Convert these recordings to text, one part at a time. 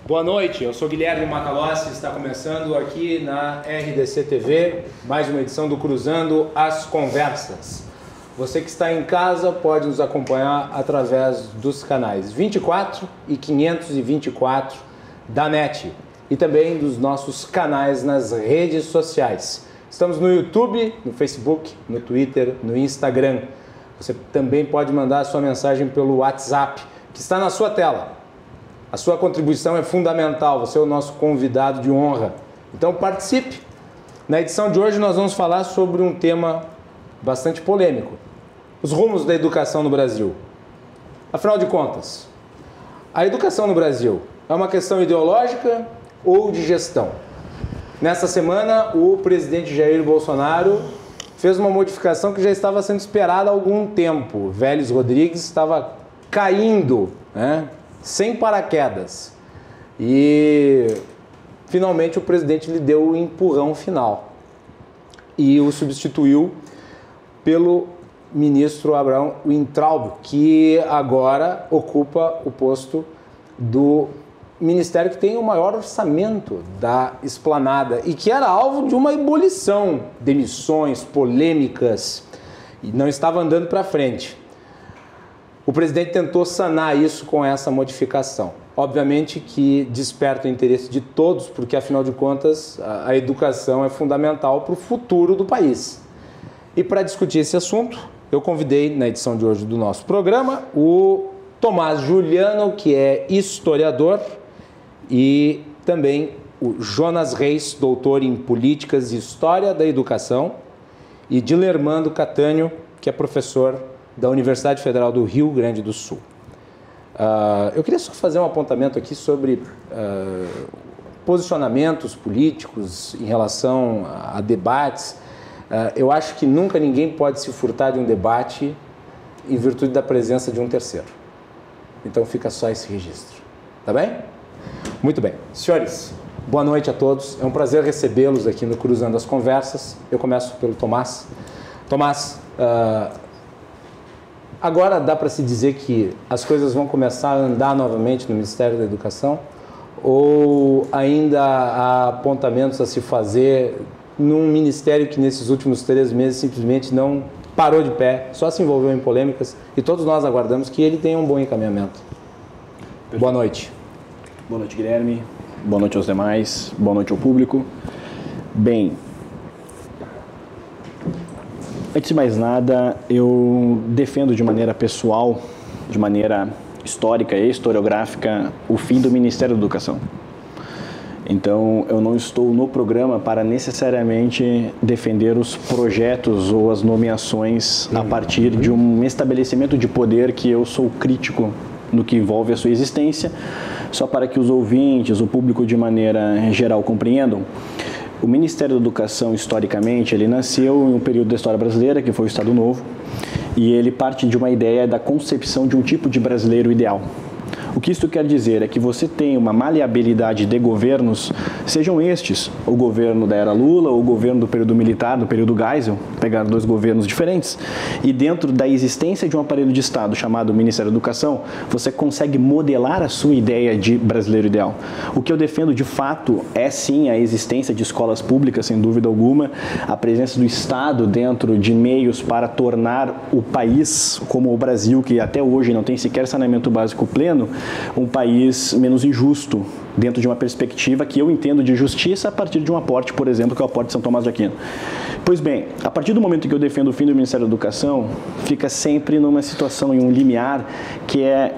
Boa noite, eu sou Guilherme Macalossi, está começando aqui na RDC TV, mais uma edição do Cruzando as Conversas. Você que está em casa pode nos acompanhar através dos canais 24 e 524 da NET e também dos nossos canais nas redes sociais. Estamos no YouTube, no Facebook, no Twitter, no Instagram. Você também pode mandar a sua mensagem pelo WhatsApp, que está na sua tela. A sua contribuição é fundamental, você é o nosso convidado de honra. Então participe! Na edição de hoje nós vamos falar sobre um tema bastante polêmico. Os rumos da educação no Brasil. Afinal de contas, a educação no Brasil é uma questão ideológica ou de gestão? Nessa semana, o presidente Jair Bolsonaro fez uma modificação que já estava sendo esperada há algum tempo. Vélez Rodrigues estava caindo, sem paraquedas. E finalmente o presidente lhe deu o empurrão final e o substituiu pelo ministro Abraham Weintraub, que agora ocupa o posto do ministério que tem o maior orçamento da esplanada e que era alvo de uma ebulição, demissões, polêmicas, e não estava andando para frente. O presidente tentou sanar isso com essa modificação. Obviamente que desperta o interesse de todos, porque afinal de contas a educação é fundamental para o futuro do país. E para discutir esse assunto, eu convidei na edição de hoje do nosso programa o Tomás Juliano, que é historiador, e também o Jonas Reis, doutor em Políticas e História da Educação, e Dilermando Catânio, que é professor da Universidade Federal do Rio Grande do Sul. Eu queria só fazer um apontamento aqui sobre posicionamentos políticos em relação a debates. Eu acho que nunca ninguém pode se furtar de um debate em virtude da presença de um terceiro. Então fica só esse registro. Tá bem? Muito bem. Senhores, boa noite a todos. É um prazer recebê-los aqui no Cruzando as Conversas. Eu começo pelo Tomás. Tomás, agora dá para se dizer que as coisas vão começar a andar novamente no Ministério da Educação? Ou ainda há apontamentos a se fazer num ministério que nesses últimos 3 meses simplesmente não parou de pé, só se envolveu em polêmicas e todos nós aguardamos que ele tenha um bom encaminhamento? Perfeito. Boa noite. Boa noite, Guilherme. Boa noite aos demais. Boa noite ao público. Bem, antes de mais nada, eu defendo de maneira pessoal, de maneira histórica e historiográfica, o fim do Ministério da Educação. Então, eu não estou no programa para necessariamente defender os projetos ou as nomeações a partir de um estabelecimento de poder que eu sou crítico no que envolve a sua existência, só para que os ouvintes, o público de maneira geral compreendam. O Ministério da Educação, historicamente, ele nasceu em um período da história brasileira, que foi o Estado Novo, e ele parte de uma ideia da concepção de um tipo de brasileiro ideal. O que isso quer dizer é que você tem uma maleabilidade de governos, sejam estes o governo da era Lula ou o governo do período militar, do período Geisel, pegaram 2 governos diferentes, e dentro da existência de um aparelho de Estado chamado Ministério da Educação, você consegue modelar a sua ideia de brasileiro ideal. O que eu defendo de fato é sim a existência de escolas públicas, sem dúvida alguma, a presença do Estado dentro de meios para tornar o país, como o Brasil, que até hoje não tem sequer saneamento básico pleno, um país menos injusto, dentro de uma perspectiva que eu entendo de justiça a partir de um aporte, por exemplo, que é o aporte de São Tomás de Aquino. Pois bem, a partir do momento que eu defendo o fim do Ministério da Educação, fica sempre numa situação, em um limiar, que é,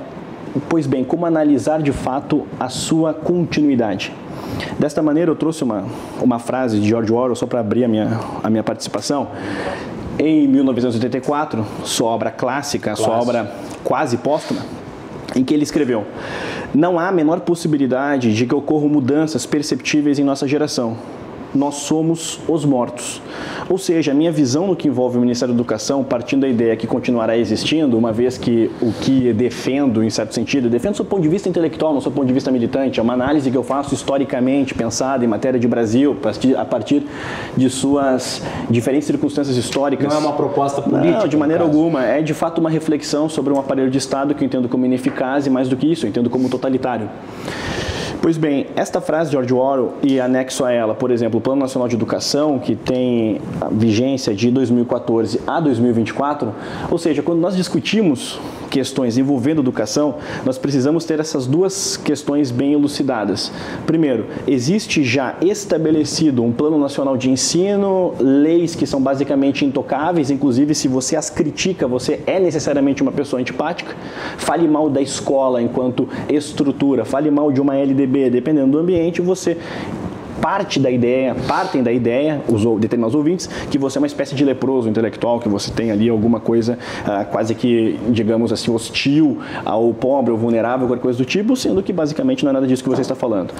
pois bem, como analisar de fato a sua continuidade. Desta maneira, eu trouxe uma frase de George Orwell, só para abrir a minha participação. Em 1984, sua obra clássica, sua obra quase póstuma, em que ele escreveu: não há a menor possibilidade de que ocorram mudanças perceptíveis em nossa geração. Nós somos os mortos. Ou seja, a minha visão no que envolve o Ministério da Educação, partindo da ideia que continuará existindo, uma vez que o que defendo, em certo sentido, defendo do seu ponto de vista intelectual, não do seu ponto de vista militante, é uma análise que eu faço historicamente, pensada em matéria de Brasil, a partir de suas diferentes circunstâncias históricas. Não é uma proposta política? Não, de maneira alguma. É, de fato, uma reflexão sobre um aparelho de Estado que eu entendo como ineficaz e, mais do que isso, eu entendo como totalitário. Pois bem, esta frase de George Orwell e anexo a ela, por exemplo, o Plano Nacional de Educação, que tem a vigência de 2014 a 2024, ou seja, quando nós discutimos questões envolvendo educação, nós precisamos ter essas duas questões bem elucidadas. Primeiro, existe já estabelecido um Plano Nacional de Ensino, leis que são basicamente intocáveis, inclusive se você as critica, você é necessariamente uma pessoa antipática. Fale mal da escola enquanto estrutura, fale mal de uma LDB, dependendo do ambiente, você partem da ideia, os determinados ouvintes, que você é uma espécie de leproso intelectual, que você tem ali alguma coisa quase que, digamos assim, hostil ao pobre, ao vulnerável, qualquer coisa do tipo, sendo que basicamente não é nada disso que você está falando.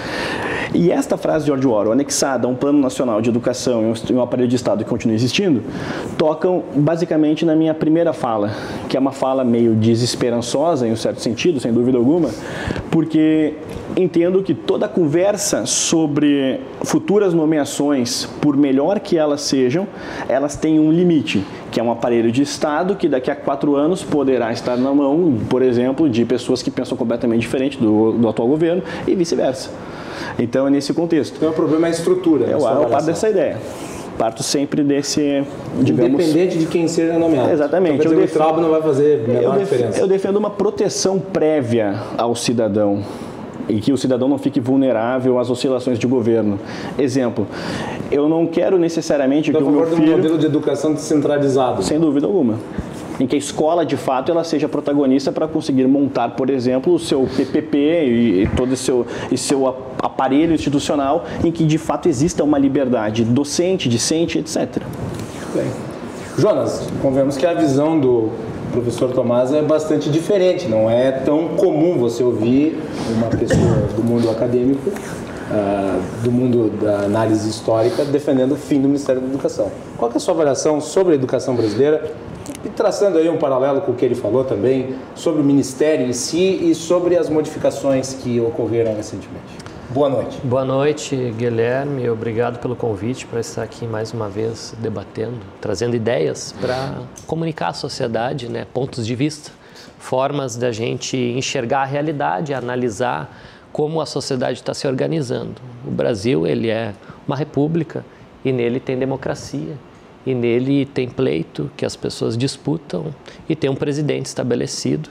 E esta frase de George Orwell, anexada a um Plano Nacional de Educação e um aparelho de Estado que continua existindo, tocam basicamente na minha primeira fala, que é uma fala meio desesperançosa, em um certo sentido, sem dúvida alguma, porque entendo que toda conversa sobre futuras nomeações, por melhor que elas sejam, elas têm um limite, que é um aparelho de Estado que daqui a 4 anos poderá estar na mão, por exemplo, de pessoas que pensam completamente diferente do atual governo e vice-versa. Então, é nesse contexto. Então, o problema é a estrutura. Eu parto dessa ideia. Parto sempre desse, digamos... Independente de quem seja nomeado. Exatamente. Então, o Traub não vai fazer a menor diferença. Eu defendo uma proteção prévia ao cidadão e que o cidadão não fique vulnerável às oscilações de governo. Exemplo, eu não quero necessariamente que o meu filho... um modelo de educação descentralizado. Sem dúvida alguma. Em que a escola, de fato, ela seja protagonista para conseguir montar, por exemplo, o seu PPP e todo o seu aparelho institucional em que, de fato, exista uma liberdade docente, discente, etc. Bem. Jonas, convenhamos que a visão do professor Tomás é bastante diferente. Não é tão comum você ouvir uma pessoa do mundo acadêmico, do mundo da análise histórica, defendendo o fim do Ministério da Educação. Qual que é a sua avaliação sobre a educação brasileira? E traçando aí um paralelo com o que ele falou também, sobre o Ministério em si e sobre as modificações que ocorreram recentemente. Boa noite. Boa noite, Guilherme. Obrigado pelo convite para estar aqui mais uma vez debatendo, trazendo ideias para comunicar à sociedade, né, pontos de vista, formas da gente enxergar a realidade, analisar como a sociedade está se organizando. O Brasil, ele é uma república e nele tem democracia. E nele tem pleito que as pessoas disputam e tem um presidente estabelecido,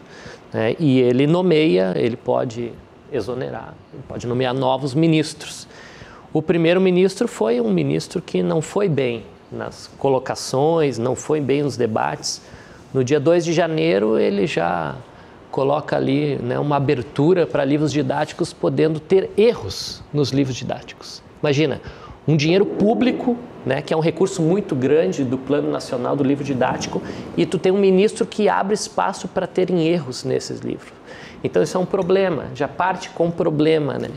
né? E ele nomeia, ele pode exonerar, ele pode nomear novos ministros. O primeiro ministro foi um ministro que não foi bem nas colocações, não foi bem nos debates. No dia 2 de janeiro ele já coloca ali, né, uma abertura para livros didáticos podendo ter erros nos livros didáticos. Imagina, um dinheiro público, né, que é um recurso muito grande do Plano Nacional do Livro Didático, e tu tem um ministro que abre espaço para terem erros nesses livros. Então isso é um problema, já parte com um problema, né,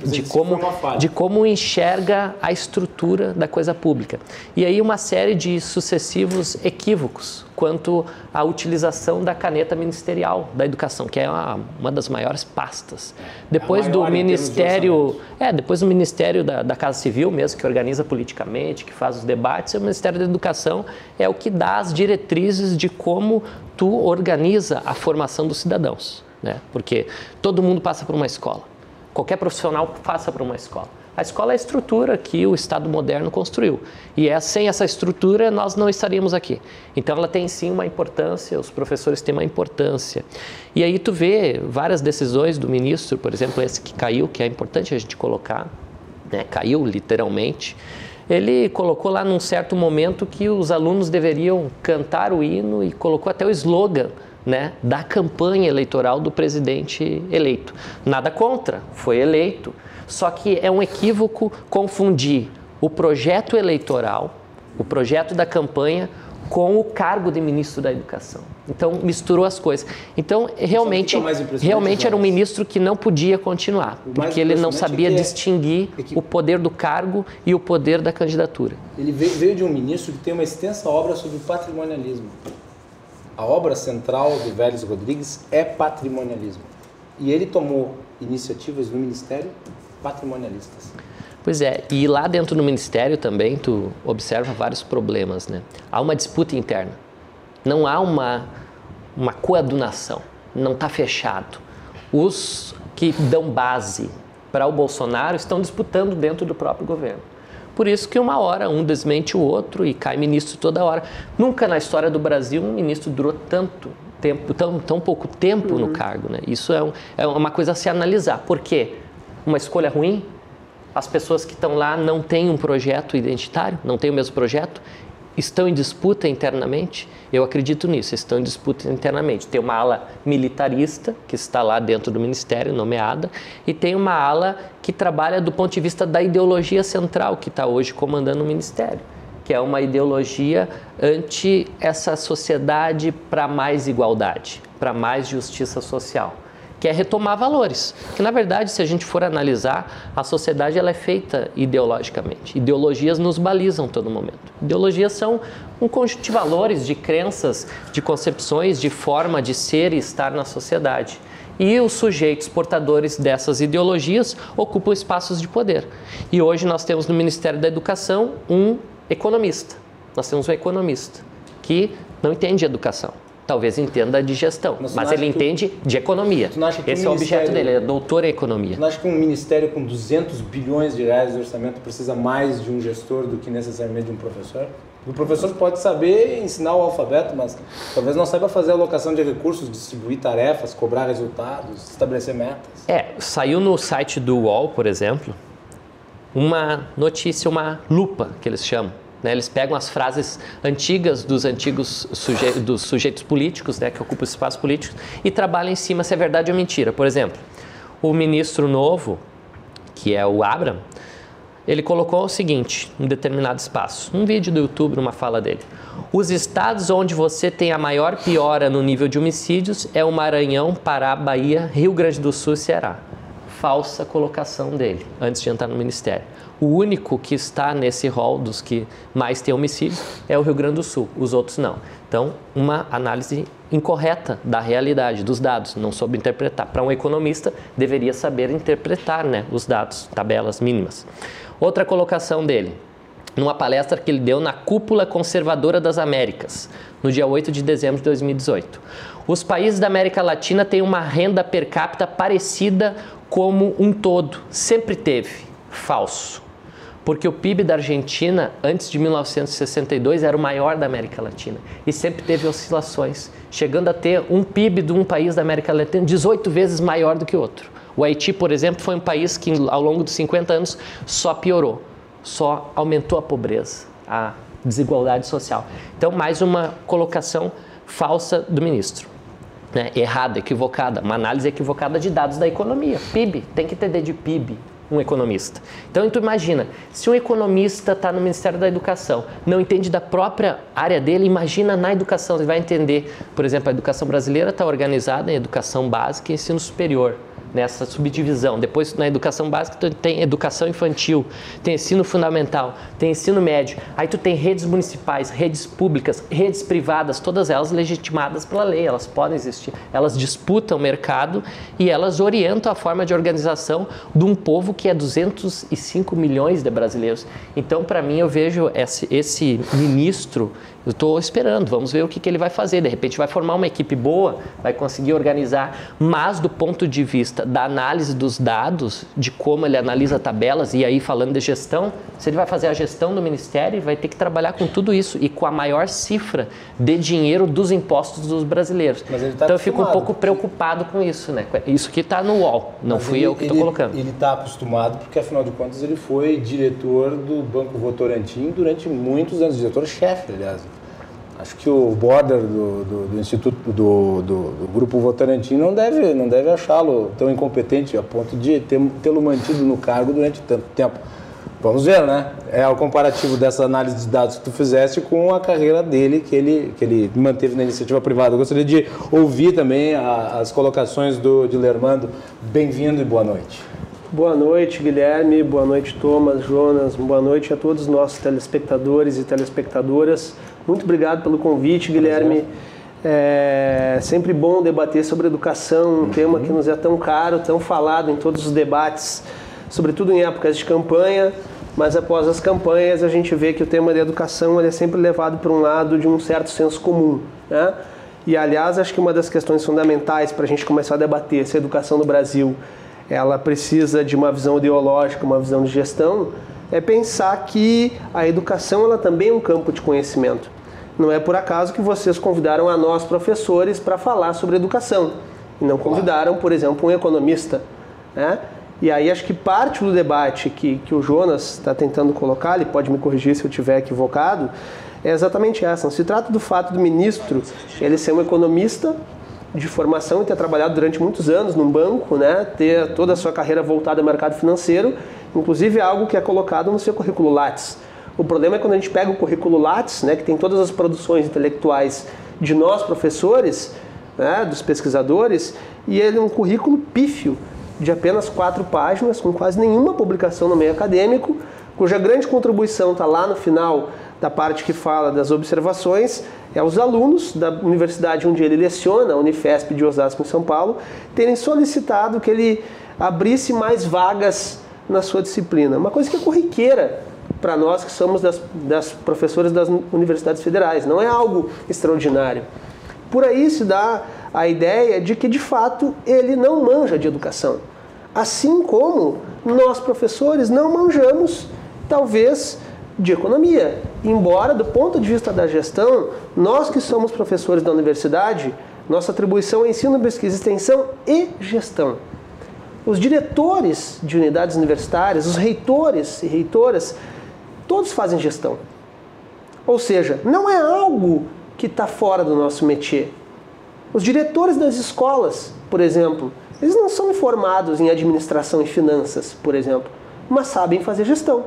de como enxerga a estrutura da coisa pública. E aí uma série de sucessivos equívocos quanto à utilização da caneta ministerial da educação, que é uma das maiores pastas. Depois do Ministério, depois do Ministério da Casa Civil mesmo, que organiza politicamente, que faz os debates, o Ministério da Educação é o que dá as diretrizes de como tu organiza a formação dos cidadãos. Né? Porque todo mundo passa por uma escola, qualquer profissional passa por uma escola. A escola é a estrutura que o Estado moderno construiu e sem essa estrutura nós não estaríamos aqui. Então ela tem sim uma importância, os professores têm uma importância. E aí tu vê várias decisões do ministro, por exemplo, esse que caiu, que é importante a gente colocar, né? Caiu literalmente. Ele colocou lá num certo momento que os alunos deveriam cantar o hino e colocou até o slogan, né, da campanha eleitoral do presidente eleito. Nada contra, foi eleito. Só que é um equívoco confundir o projeto eleitoral, o projeto da campanha, com o cargo de ministro da Educação. Então, misturou as coisas. Então, realmente era um ministro que não podia continuar, porque ele não sabia distinguir o poder do cargo e o poder da candidatura. Ele veio de um ministro que tem uma extensa obra sobre patrimonialismo. A obra central do Vélez Rodrigues é patrimonialismo. E ele tomou iniciativas no Ministério patrimonialistas. Pois é, e lá dentro do Ministério também tu observa vários problemas, né? Há uma disputa interna, não há uma coadunação, não está fechado. Os que dão base para o Bolsonaro estão disputando dentro do próprio governo. Por isso que uma hora um desmente o outro e cai ministro toda hora. Nunca na história do Brasil um ministro durou tanto tempo, tão pouco tempo no cargo, né? Isso é uma coisa a se analisar. Por quê? Uma escolha ruim? As pessoas que estão lá não têm um projeto identitário, não têm o mesmo projeto, estão em disputa internamente? Eu acredito nisso, estão em disputa internamente. Tem uma ala militarista, que está lá dentro do ministério, nomeada, e tem uma ala que trabalha do ponto de vista da ideologia central, que está hoje comandando o ministério, que é uma ideologia anti essa sociedade para mais igualdade, para mais justiça social, que é retomar valores. Que, na verdade, se a gente for analisar, a sociedade ela é feita ideologicamente. Ideologias nos balizam todo momento. Ideologias são um conjunto de valores, de crenças, de concepções, de forma de ser e estar na sociedade. E os sujeitos portadores dessas ideologias ocupam espaços de poder. E hoje nós temos no Ministério da Educação um economista. Nós temos um economista que não entende educação. Talvez entenda de gestão, mas ele entende de economia. Esse é o objeto dele, ele é doutor em economia. Você não acha que um ministério com 200 bilhões de reais de orçamento precisa mais de um gestor do que necessariamente de um professor? O professor pode saber ensinar o alfabeto, mas talvez não saiba fazer alocação de recursos, distribuir tarefas, cobrar resultados, estabelecer metas. Saiu no site do UOL, por exemplo, uma notícia, uma lupa, que eles chamam. Eles pegam as frases antigas dos sujeitos políticos, né, que ocupam espaços políticos, e trabalham em cima se é verdade ou mentira. Por exemplo, o ministro novo, que é o Abraham, ele colocou o seguinte, em determinado espaço, um vídeo do YouTube, numa fala dele. Os estados onde você tem a maior piora no nível de homicídios é o Maranhão, Pará, Bahia, Rio Grande do Sul e Ceará. Falsa colocação dele, antes de entrar no ministério. O único que está nesse rol dos que mais tem homicídios é o Rio Grande do Sul, os outros não. Então, uma análise incorreta da realidade, dos dados, não soube interpretar. Para um economista, deveria saber interpretar, né, os dados, tabelas mínimas. Outra colocação dele, numa palestra que ele deu na Cúpula Conservadora das Américas, no dia 8 de dezembro de 2018. Os países da América Latina têm uma renda per capita parecida como um todo, sempre teve. Falso. Porque o PIB da Argentina, antes de 1962, era o maior da América Latina e sempre teve oscilações, chegando a ter um PIB de um país da América Latina 18 vezes maior do que o outro. O Haiti, por exemplo, foi um país que ao longo dos 50 anos só piorou, só aumentou a pobreza, a desigualdade social. Então, mais uma colocação falsa do ministro, né? Errada, equivocada, uma análise equivocada de dados da economia. PIB, tem que entender de PIB. Um economista. Então, tu imagina, se um economista está no Ministério da Educação, não entende da própria área dele, imagina na educação, ele vai entender, por exemplo, a educação brasileira está organizada em educação básica e ensino superior, nessa subdivisão. Depois, na educação básica, tu tem educação infantil, tem ensino fundamental, tem ensino médio. Aí tu tem redes municipais, redes públicas, redes privadas, todas elas legitimadas pela lei, elas podem existir. Elas disputam o mercado e elas orientam a forma de organização de um povo que é 205 milhões de brasileiros. Então, para mim, eu vejo esse ministro, eu estou esperando, vamos ver o que ele vai fazer. De repente vai formar uma equipe boa, vai conseguir organizar, mas do ponto de vista da análise dos dados, de como ele analisa tabelas, e aí falando de gestão, se ele vai fazer a gestão do ministério, ele vai ter que trabalhar com tudo isso e com a maior cifra de dinheiro dos impostos dos brasileiros. Então eu fico um pouco preocupado com isso, né? Isso que está no UOL, não fui eu que estou colocando. Ele está acostumado porque, afinal de contas, ele foi diretor do Banco Votorantim durante muitos anos, diretor-chefe, aliás. Acho que o border do Instituto do Grupo Votorantim não deve achá-lo tão incompetente a ponto de tê-lo mantido no cargo durante tanto tempo. Vamos ver, né? É o comparativo dessa análise de dados que tu fizeste com a carreira dele, que ele manteve na iniciativa privada. Eu gostaria de ouvir também as colocações de Lermando. Bem-vindo e boa noite. Boa noite, Guilherme. Boa noite, Thomas, Jonas. Boa noite a todos os nossos telespectadores e telespectadoras. Muito obrigado pelo convite, Guilherme. É sempre bom debater sobre educação, um tema que nos é tão caro, tão falado em todos os debates, sobretudo em épocas de campanha, mas após as campanhas a gente vê que o tema da educação ele é sempre levado para um lado de um certo senso comum, né? E, aliás, acho que uma das questões fundamentais para a gente começar a debater se a educação no Brasil ela precisa de uma visão ideológica, uma visão de gestão, é pensar que a educação ela também é um campo de conhecimento. Não é por acaso que vocês convidaram a nós, professores, para falar sobre educação. E não convidaram, por exemplo, um economista, né? E aí acho que parte do debate que o Jonas está tentando colocar, ele pode me corrigir se eu estiver equivocado, é exatamente essa. Não se trata do fato do ministro ele ser um economista de formação e ter trabalhado durante muitos anos num banco, né? Ter toda a sua carreira voltada ao mercado financeiro, inclusive algo que é colocado no seu currículo Lattes. O problema é quando a gente pega o currículo Lattes, né, que tem todas as produções intelectuais de nós, professores, né, dos pesquisadores, e ele é um currículo pífio, de apenas 4 páginas, com quase nenhuma publicação no meio acadêmico, cuja grande contribuição está lá no final da parte que fala das observações, é os alunos da universidade onde ele leciona, a Unifesp de Osasco, em São Paulo, terem solicitado que ele abrisse mais vagas na sua disciplina. Uma coisa que é corriqueira para nós que somos das professoras das universidades federais, não é algo extraordinário. Por aí se dá a ideia de que, de fato, ele não manja de educação. Assim como nós, professores, não manjamos, talvez, de economia. Embora, do ponto de vista da gestão, nós que somos professores da universidade, nossa atribuição é ensino, pesquisa, extensão e gestão. Os diretores de unidades universitárias, os reitores e reitoras, todos fazem gestão. Ou seja, não é algo que está fora do nosso métier. Os diretores das escolas, por exemplo, eles não são formados em administração e finanças, por exemplo, mas sabem fazer gestão.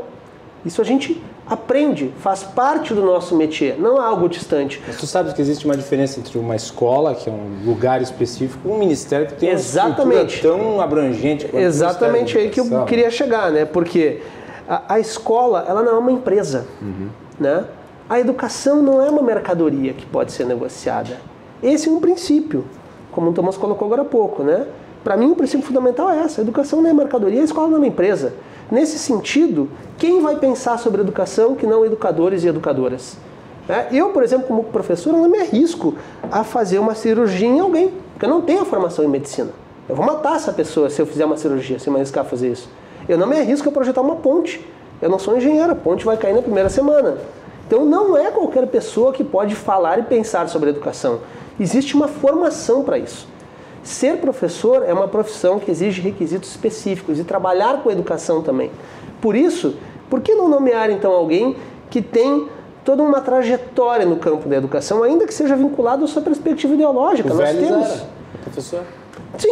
Isso a gente aprende, faz parte do nosso métier, não é algo distante. Mas tu sabes que existe uma diferença entre uma escola, que é um lugar específico, e um ministério que tem uma estrutura tão abrangente quanto exatamente aí que eu queria chegar, né? Porque a escola, ela não é uma empresa, né? A educação não é uma mercadoria que pode ser negociada. Esse é um princípio, como o Thomas colocou agora há pouco, né? Para mim, o princípio fundamental é essa. A educação não é mercadoria, a escola não é uma empresa. Nesse sentido, quem vai pensar sobre educação que não educadores e educadoras? Eu, por exemplo, como professor, não me arrisco a fazer uma cirurgia em alguém, porque eu não tenho a formação em medicina. Eu vou matar essa pessoa se eu fizer uma cirurgia, se eu me arriscar a fazer isso. Eu não me arrisco a projetar uma ponte. Eu não sou engenheiro, a ponte vai cair na primeira semana. Então não é qualquer pessoa que pode falar e pensar sobre educação. Existe uma formação para isso. Ser professor é uma profissão que exige requisitos específicos e trabalhar com educação também. Por isso, por que não nomear então alguém que tem toda uma trajetória no campo da educação, ainda que seja vinculado à sua perspectiva ideológica? O Nós temos... era professor. Sim,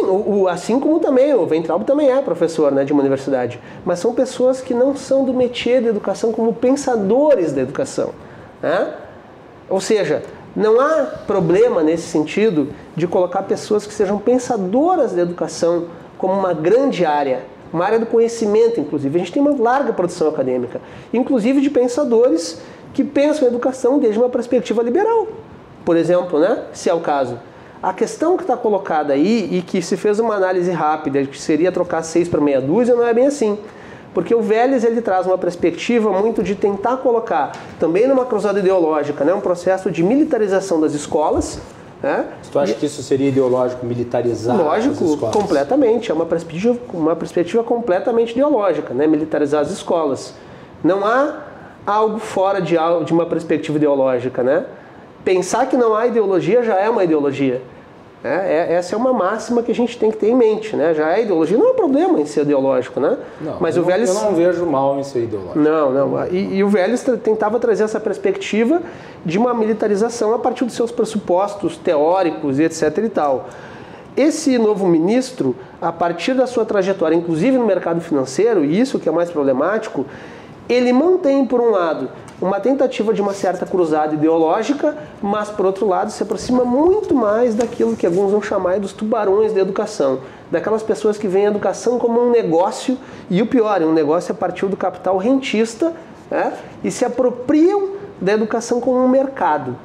assim como também, o Weintraub também é professor, né, de uma universidade. Mas são pessoas que não são do métier da educação como pensadores da educação, né? Ou seja, não há problema nesse sentido de colocar pessoas que sejam pensadoras da educação como uma grande área, uma área do conhecimento, inclusive. A gente tem uma larga produção acadêmica, inclusive de pensadores que pensam a educação desde uma perspectiva liberal, por exemplo, né, se é o caso. A questão que está colocada aí e que se fez uma análise rápida, que seria trocar 6 para meia dúzia, não é bem assim. Porque o Vélez ele traz uma perspectiva muito de tentar colocar, também numa cruzada ideológica, né, um processo de militarização das escolas. Né? Tu acha que isso seria ideológico, militarizar as escolas? Lógico, completamente. É uma perspectiva completamente ideológica, né, militarizar as escolas. Não há algo fora de uma perspectiva ideológica. Né? Pensar que não há ideologia já é uma ideologia. Essa é uma máxima que a gente tem que ter em mente, né? Já é ideologia, não é problema em ser ideológico, né? Não, mas eu não vejo mal em ser ideológico. Não. E o Vélez tentava trazer essa perspectiva de uma militarização a partir dos seus pressupostos teóricos e etc e tal. Esse novo ministro, a partir da sua trajetória, inclusive no mercado financeiro, e isso que é mais problemático, ele mantém, por um lado, uma tentativa de uma certa cruzada ideológica, mas, por outro lado, se aproxima muito mais daquilo que alguns vão chamar dos tubarões da educação, daquelas pessoas que veem a educação como um negócio, e o pior, um negócio a partir do capital rentista, né, e se apropriam da educação como um mercado.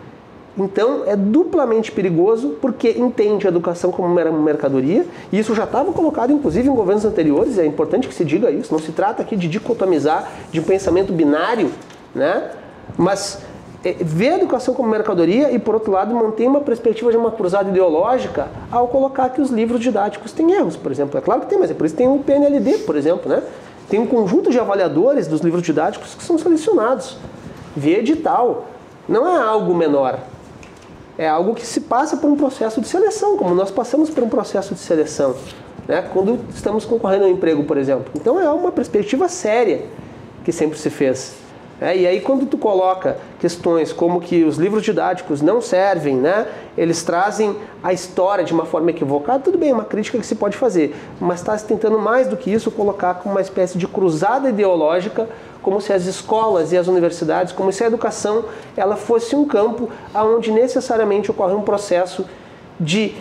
Então, é duplamente perigoso porque entende a educação como uma mercadoria, e isso já estava colocado, inclusive, em governos anteriores, é importante que se diga isso, não se trata aqui de dicotomizar, de um pensamento binário, né? Mas vê a educação como mercadoria e, por outro lado, mantém uma perspectiva de uma cruzada ideológica ao colocar que os livros didáticos têm erros, por exemplo. É claro que tem, mas é por isso que tem o PNLD, por exemplo, né? Tem um conjunto de avaliadores dos livros didáticos que são selecionados via edital. Não é algo menor. É algo que se passa por um processo de seleção, como nós passamos por um processo de seleção, né? Quando estamos concorrendo ao emprego, por exemplo. Então é uma perspectiva séria que sempre se fez. E aí quando tu coloca questões como que os livros didáticos não servem, né? Eles trazem a história de uma forma equivocada, tudo bem, é uma crítica que se pode fazer, mas está se tentando mais do que isso colocar como uma espécie de cruzada ideológica, como se as escolas e as universidades, como se a educação ela fosse um campo onde necessariamente ocorre um processo de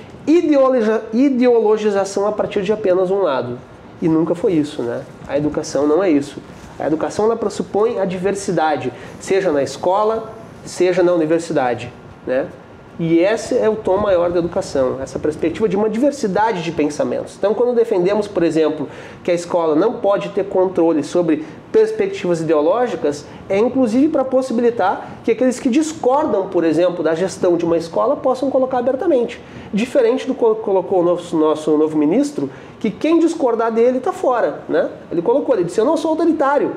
ideologização a partir de apenas um lado. E nunca foi isso, né? A educação não é isso. A educação ela pressupõe a diversidade, seja na escola, seja na universidade, né? E esse é o tom maior da educação, essa perspectiva de uma diversidade de pensamentos. Então, quando defendemos, por exemplo, que a escola não pode ter controle sobre perspectivas ideológicas, é inclusive para possibilitar que aqueles que discordam, por exemplo, da gestão de uma escola possam colocar abertamente. Diferente do que colocou o nosso novo ministro, que quem discordar dele está fora, né? Ele colocou, ele disse, eu não sou autoritário,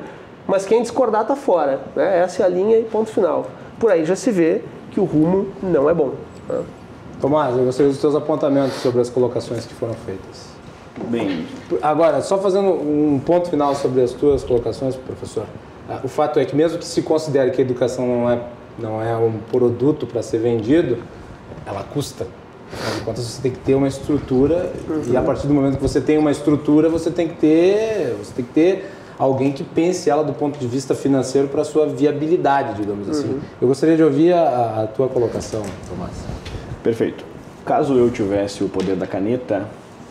mas quem discordar está fora, né? Essa é a linha e ponto final. Por aí já se vê que o rumo não é bom, né? Tomás, eu gostaria dos seus apontamentos sobre as colocações que foram feitas. Bem, agora, só fazendo um ponto final sobre as tuas colocações, professor. O fato é que mesmo que se considere que a educação não é um produto para ser vendido, ela custa. Afinal de contas, você tem que ter uma estrutura e a partir do momento que você tem uma estrutura, você tem que ter alguém que pense ela do ponto de vista financeiro para a sua viabilidade, digamos assim. Eu gostaria de ouvir a tua colocação, Tomás. Perfeito. Caso eu tivesse o poder da caneta,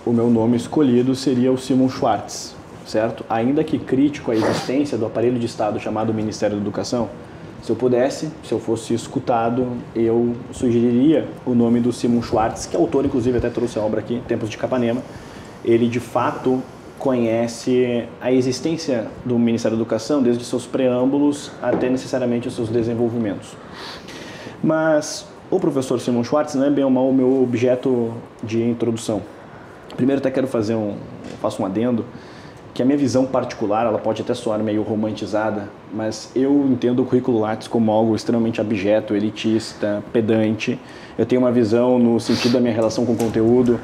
o meu nome escolhido seria o Simon Schwartz, certo? Ainda que crítico à existência do aparelho de Estado chamado Ministério da Educação, se eu pudesse, se eu fosse escutado, eu sugeriria o nome do Simon Schwartz, que é autor, inclusive, até trouxe a obra aqui, Tempos de Capanema. Ele, de fato, conhece a existência do Ministério da Educação, desde seus preâmbulos até necessariamente os seus desenvolvimentos. Mas o professor Simon Schwartz não é bem ou mal o meu objeto de introdução. Primeiro até quero faço um adendo, que a minha visão particular, ela pode até soar meio romantizada, mas eu entendo o currículo Lattes como algo extremamente abjeto, elitista, pedante. Eu tenho uma visão no sentido da minha relação com o conteúdo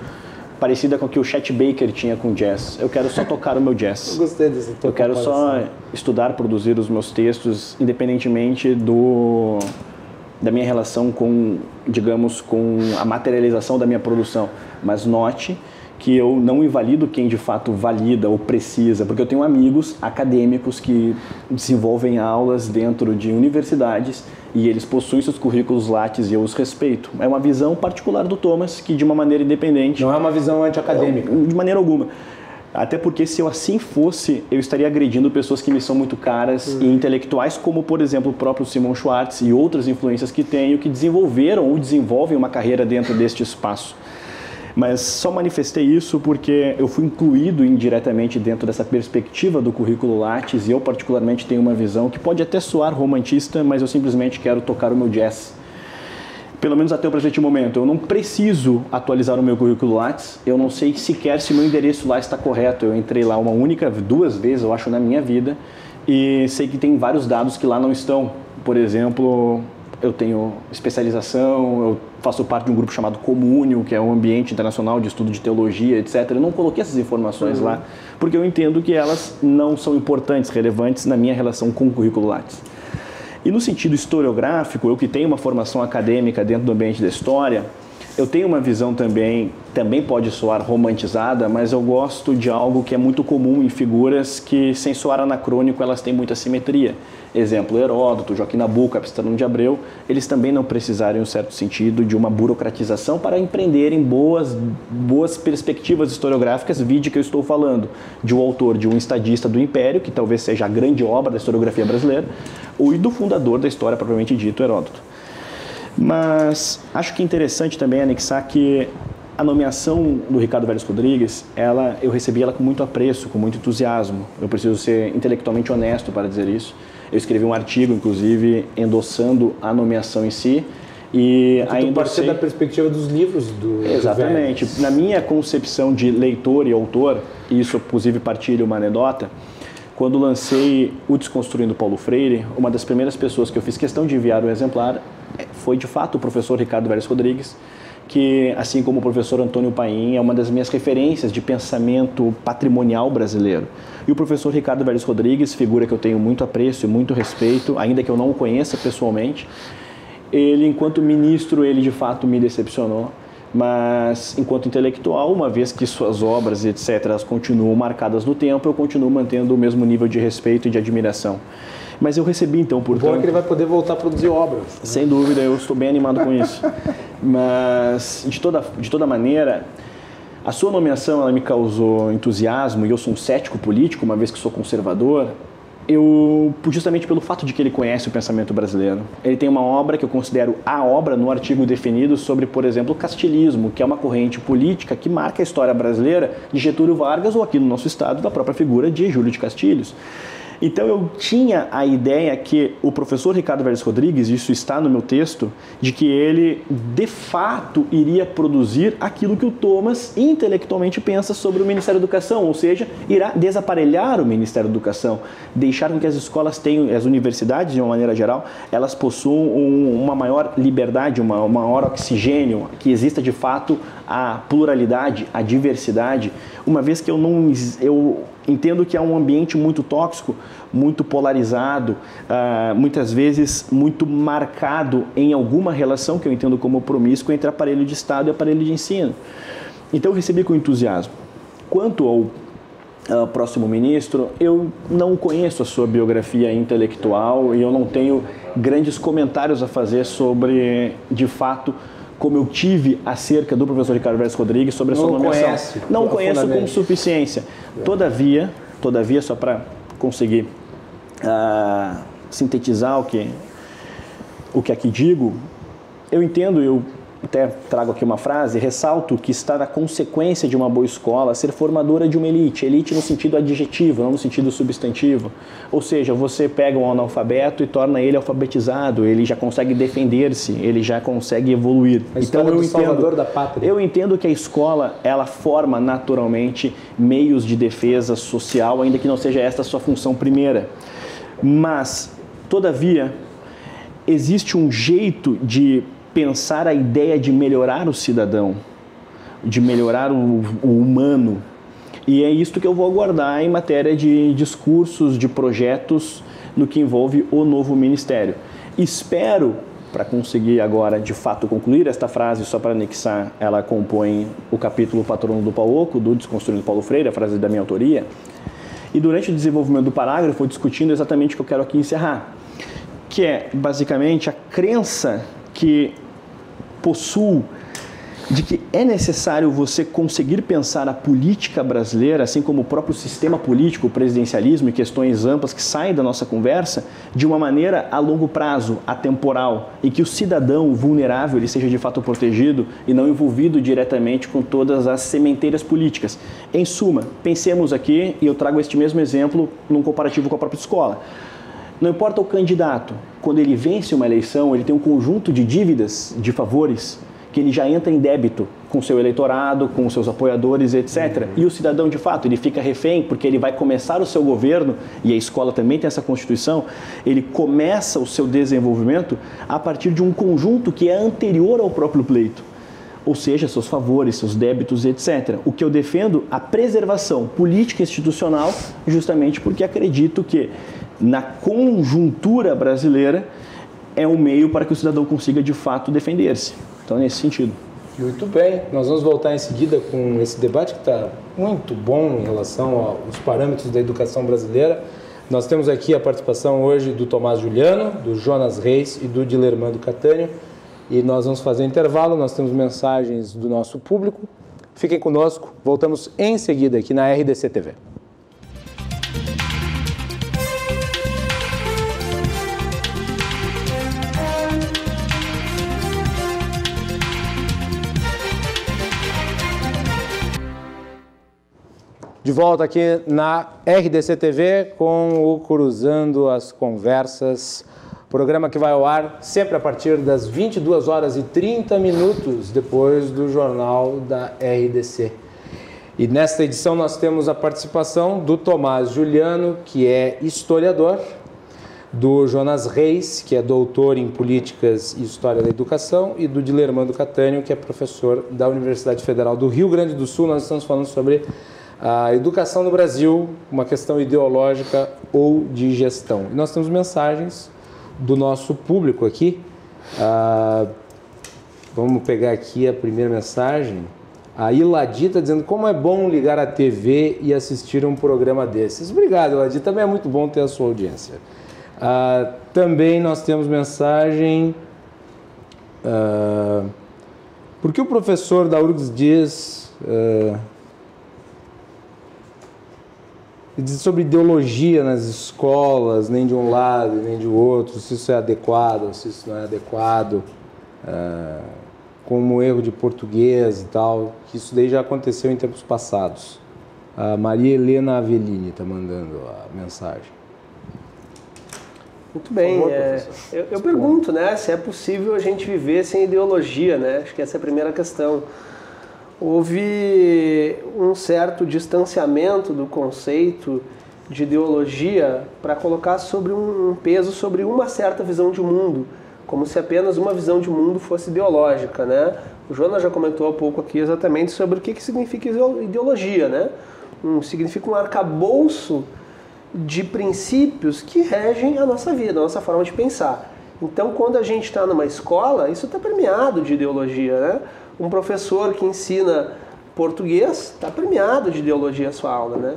parecida com o que o Chet Baker tinha com o jazz. Eu quero só tocar o meu jazz. Eu gostei desse toque. Eu quero só estudar, produzir os meus textos, independentemente da minha relação com, digamos, com a materialização da minha produção. Mas note que eu não invalido quem de fato valida ou precisa, porque eu tenho amigos acadêmicos que desenvolvem aulas dentro de universidades e eles possuem seus currículos Lattes e eu os respeito. É uma visão particular do Thomas que, de uma maneira independente... Não é uma visão anti-acadêmica. De maneira alguma. Até porque, se eu assim fosse, eu estaria agredindo pessoas que me são muito caras e intelectuais, como, por exemplo, o próprio Simon Schwartz e outras influências que tenho, que desenvolveram ou desenvolvem uma carreira dentro deste espaço. Mas só manifestei isso porque eu fui incluído indiretamente dentro dessa perspectiva do currículo Lattes e eu particularmente tenho uma visão que pode até soar romantista, mas eu simplesmente quero tocar o meu jazz. Pelo menos até o presente momento. Eu não preciso atualizar o meu currículo Lattes, eu não sei sequer se o meu endereço lá está correto. Eu entrei lá duas vezes, eu acho, na minha vida, e sei que tem vários dados que lá não estão. Por exemplo, eu tenho especialização, eu faço parte de um grupo chamado Comúnio, que é um ambiente internacional de estudo de teologia, etc. Eu não coloquei essas informações lá, porque eu entendo que elas não são importantes, relevantes na minha relação com o currículo Lattes. E no sentido historiográfico, eu que tenho uma formação acadêmica dentro do ambiente da história, eu tenho uma visão também pode soar romantizada, mas eu gosto de algo que é muito comum em figuras que, sem soar anacrônico, elas têm muita simetria. Exemplo, Heródoto, Joaquim Nabuco, Epistano de Abreu, eles também não precisaram, em um certo sentido, de uma burocratização para empreenderem boas perspectivas historiográficas, vide que eu estou falando de um autor, de um estadista do Império, que talvez seja a grande obra da historiografia brasileira, ou do fundador da história propriamente dito, Heródoto. Mas acho que é interessante também anexar que a nomeação do Ricardo Vélez Rodrigues, eu recebi ela com muito apreço, com muito entusiasmo. Eu preciso ser intelectualmente honesto para dizer isso. Eu escrevi um artigo, inclusive, endossando a nomeação em si. E ainda partir da perspectiva dos livros do Exatamente. Na minha concepção de leitor e autor, e isso inclusive partilho uma anedota, quando lancei o Desconstruindo Paulo Freire, uma das primeiras pessoas que eu fiz questão de enviar o exemplar foi de fato o professor Ricardo Vélez Rodrigues, que, assim como o professor Antônio Paim, é uma das minhas referências de pensamento patrimonial brasileiro. E o professor Ricardo Vélez Rodrigues, figura que eu tenho muito apreço e muito respeito, ainda que eu não o conheça pessoalmente, ele, enquanto ministro, ele de fato me decepcionou, mas enquanto intelectual, uma vez que suas obras, etc., elas continuam marcadas no tempo, eu continuo mantendo o mesmo nível de respeito e de admiração. Mas eu recebi, então, portanto... O bom é que ele vai poder voltar a produzir obras. Né? Sem dúvida, eu estou bem animado com isso. Mas, de toda maneira, a sua nomeação ela me causou entusiasmo, e eu sou um cético político, uma vez que sou conservador, justamente pelo fato de que ele conhece o pensamento brasileiro. Ele tem uma obra que eu considero a obra no artigo definido sobre, por exemplo, o castilhismo, que é uma corrente política que marca a história brasileira de Getúlio Vargas ou aqui no nosso estado da própria figura de Júlio de Castilhos. Então eu tinha a ideia que o professor Ricardo Vélez Rodrigues, isso está no meu texto, de que ele de fato iria produzir aquilo que o Thomas intelectualmente pensa sobre o Ministério da Educação, ou seja, irá desaparelhar o Ministério da Educação, deixar com que as escolas tenham, as universidades de uma maneira geral, elas possuam uma maior liberdade, um maior oxigênio, que exista de fato a pluralidade, a diversidade, uma vez que eu entendo que é um ambiente muito tóxico, muito polarizado, muitas vezes muito marcado em alguma relação que eu entendo como promíscua entre aparelho de Estado e aparelho de ensino. Então eu recebi com entusiasmo. Quanto ao próximo ministro, eu não conheço a sua biografia intelectual e eu não tenho grandes comentários a fazer sobre, de fato, como eu tive acerca do professor Ricardo Vélez Rodrigues sobre a sua nomeação. Não conheço com suficiência. Todavia, só para conseguir sintetizar o que aqui digo, eu entendo, eu até trago aqui uma frase, ressalto que está na consequência de uma boa escola ser formadora de uma elite no sentido adjetivo, não no sentido substantivo. Ou seja, você pega um analfabeto e torna ele alfabetizado, ele já consegue defender-se, ele já consegue evoluir. Então eu Salvador da Pátria. Eu entendo que a escola, ela forma naturalmente meios de defesa social, ainda que não seja esta a sua função primeira. Mas, todavia, existe um jeito de pensar a ideia de melhorar o cidadão, de melhorar o humano. E é isto que eu vou aguardar em matéria de discursos, de projetos no que envolve o novo ministério. Espero, para conseguir agora de fato concluir esta frase, só para anexar, ela compõe o capítulo Patrono do Pauoco, do Desconstruindo Paulo Freire, a frase da minha autoria. E durante o desenvolvimento do parágrafo, eu discutindo exatamente o que eu quero aqui encerrar, que é basicamente a crença que possuo de que é necessário você conseguir pensar a política brasileira, assim como o próprio sistema político, o presidencialismo e questões amplas que saem da nossa conversa, de uma maneira a longo prazo, atemporal, e que o cidadão vulnerável ele seja de fato protegido e não envolvido diretamente com todas as sementeiras políticas. Em suma, pensemos aqui, e eu trago este mesmo exemplo num comparativo com a própria escola. Não importa o candidato, quando ele vence uma eleição, ele tem um conjunto de dívidas, de favores, que ele já entra em débito com seu eleitorado, com seus apoiadores, etc. E o cidadão, de fato, ele fica refém, porque ele vai começar o seu governo, e a escola também tem essa Constituição, ele começa o seu desenvolvimento a partir de um conjunto que é anterior ao próprio pleito. Ou seja, seus favores, seus débitos, etc. O que eu defendo, a preservação política e institucional, justamente porque acredito que na conjuntura brasileira é um meio para que o cidadão consiga de fato defender-se. Então, nesse sentido. Muito bem, nós vamos voltar em seguida com esse debate que está muito bom em relação aos parâmetros da educação brasileira. Nós temos aqui a participação hoje do Tomás Juliano, do Jonas Reis e do Dilermando Catânio. E nós vamos fazer intervalo, nós temos mensagens do nosso público. Fiquem conosco, voltamos em seguida aqui na RDC TV. De volta aqui na RDC TV com o Cruzando as Conversas, programa que vai ao ar sempre a partir das 22 horas e 30 minutos depois do Jornal da RDC. E nesta edição nós temos a participação do Tomás Juliano, que é historiador, do Jonas Reis, que é doutor em Políticas e História da Educação, e do Dilermando Catânio, que é professor da Universidade Federal do Rio Grande do Sul. Nós estamos falando sobre a educação no Brasil, uma questão ideológica ou de gestão. E nós temos mensagens do nosso público aqui. Vamos pegar aqui a primeira mensagem. A Iladi está dizendo como é bom ligar a TV e assistir um programa desses. Obrigado, Iladi. Também é muito bom ter a sua audiência. Também nós temos mensagem... por que o professor da URGS diz sobre ideologia nas escolas, nem de um lado nem de outro, se isso é adequado, se isso não é adequado, como erro de português e tal, que isso daí já aconteceu em tempos passados. A Maria Helena Avelini está mandando a mensagem. Muito bem, eu pergunto, né, se é possível a gente viver sem ideologia, né? Acho que essa é a primeira questão. Houve um certo distanciamento do conceito de ideologia para colocar sobre um peso sobre uma certa visão de mundo, como se apenas uma visão de mundo fosse ideológica, né? O Jonas já comentou há pouco aqui exatamente sobre o que significa ideologia, né? Significa um arcabouço de princípios que regem a nossa vida, a nossa forma de pensar. Então, quando a gente está numa escola, isso está permeado de ideologia, né? Um professor que ensina português está permeado de ideologia a sua aula, né?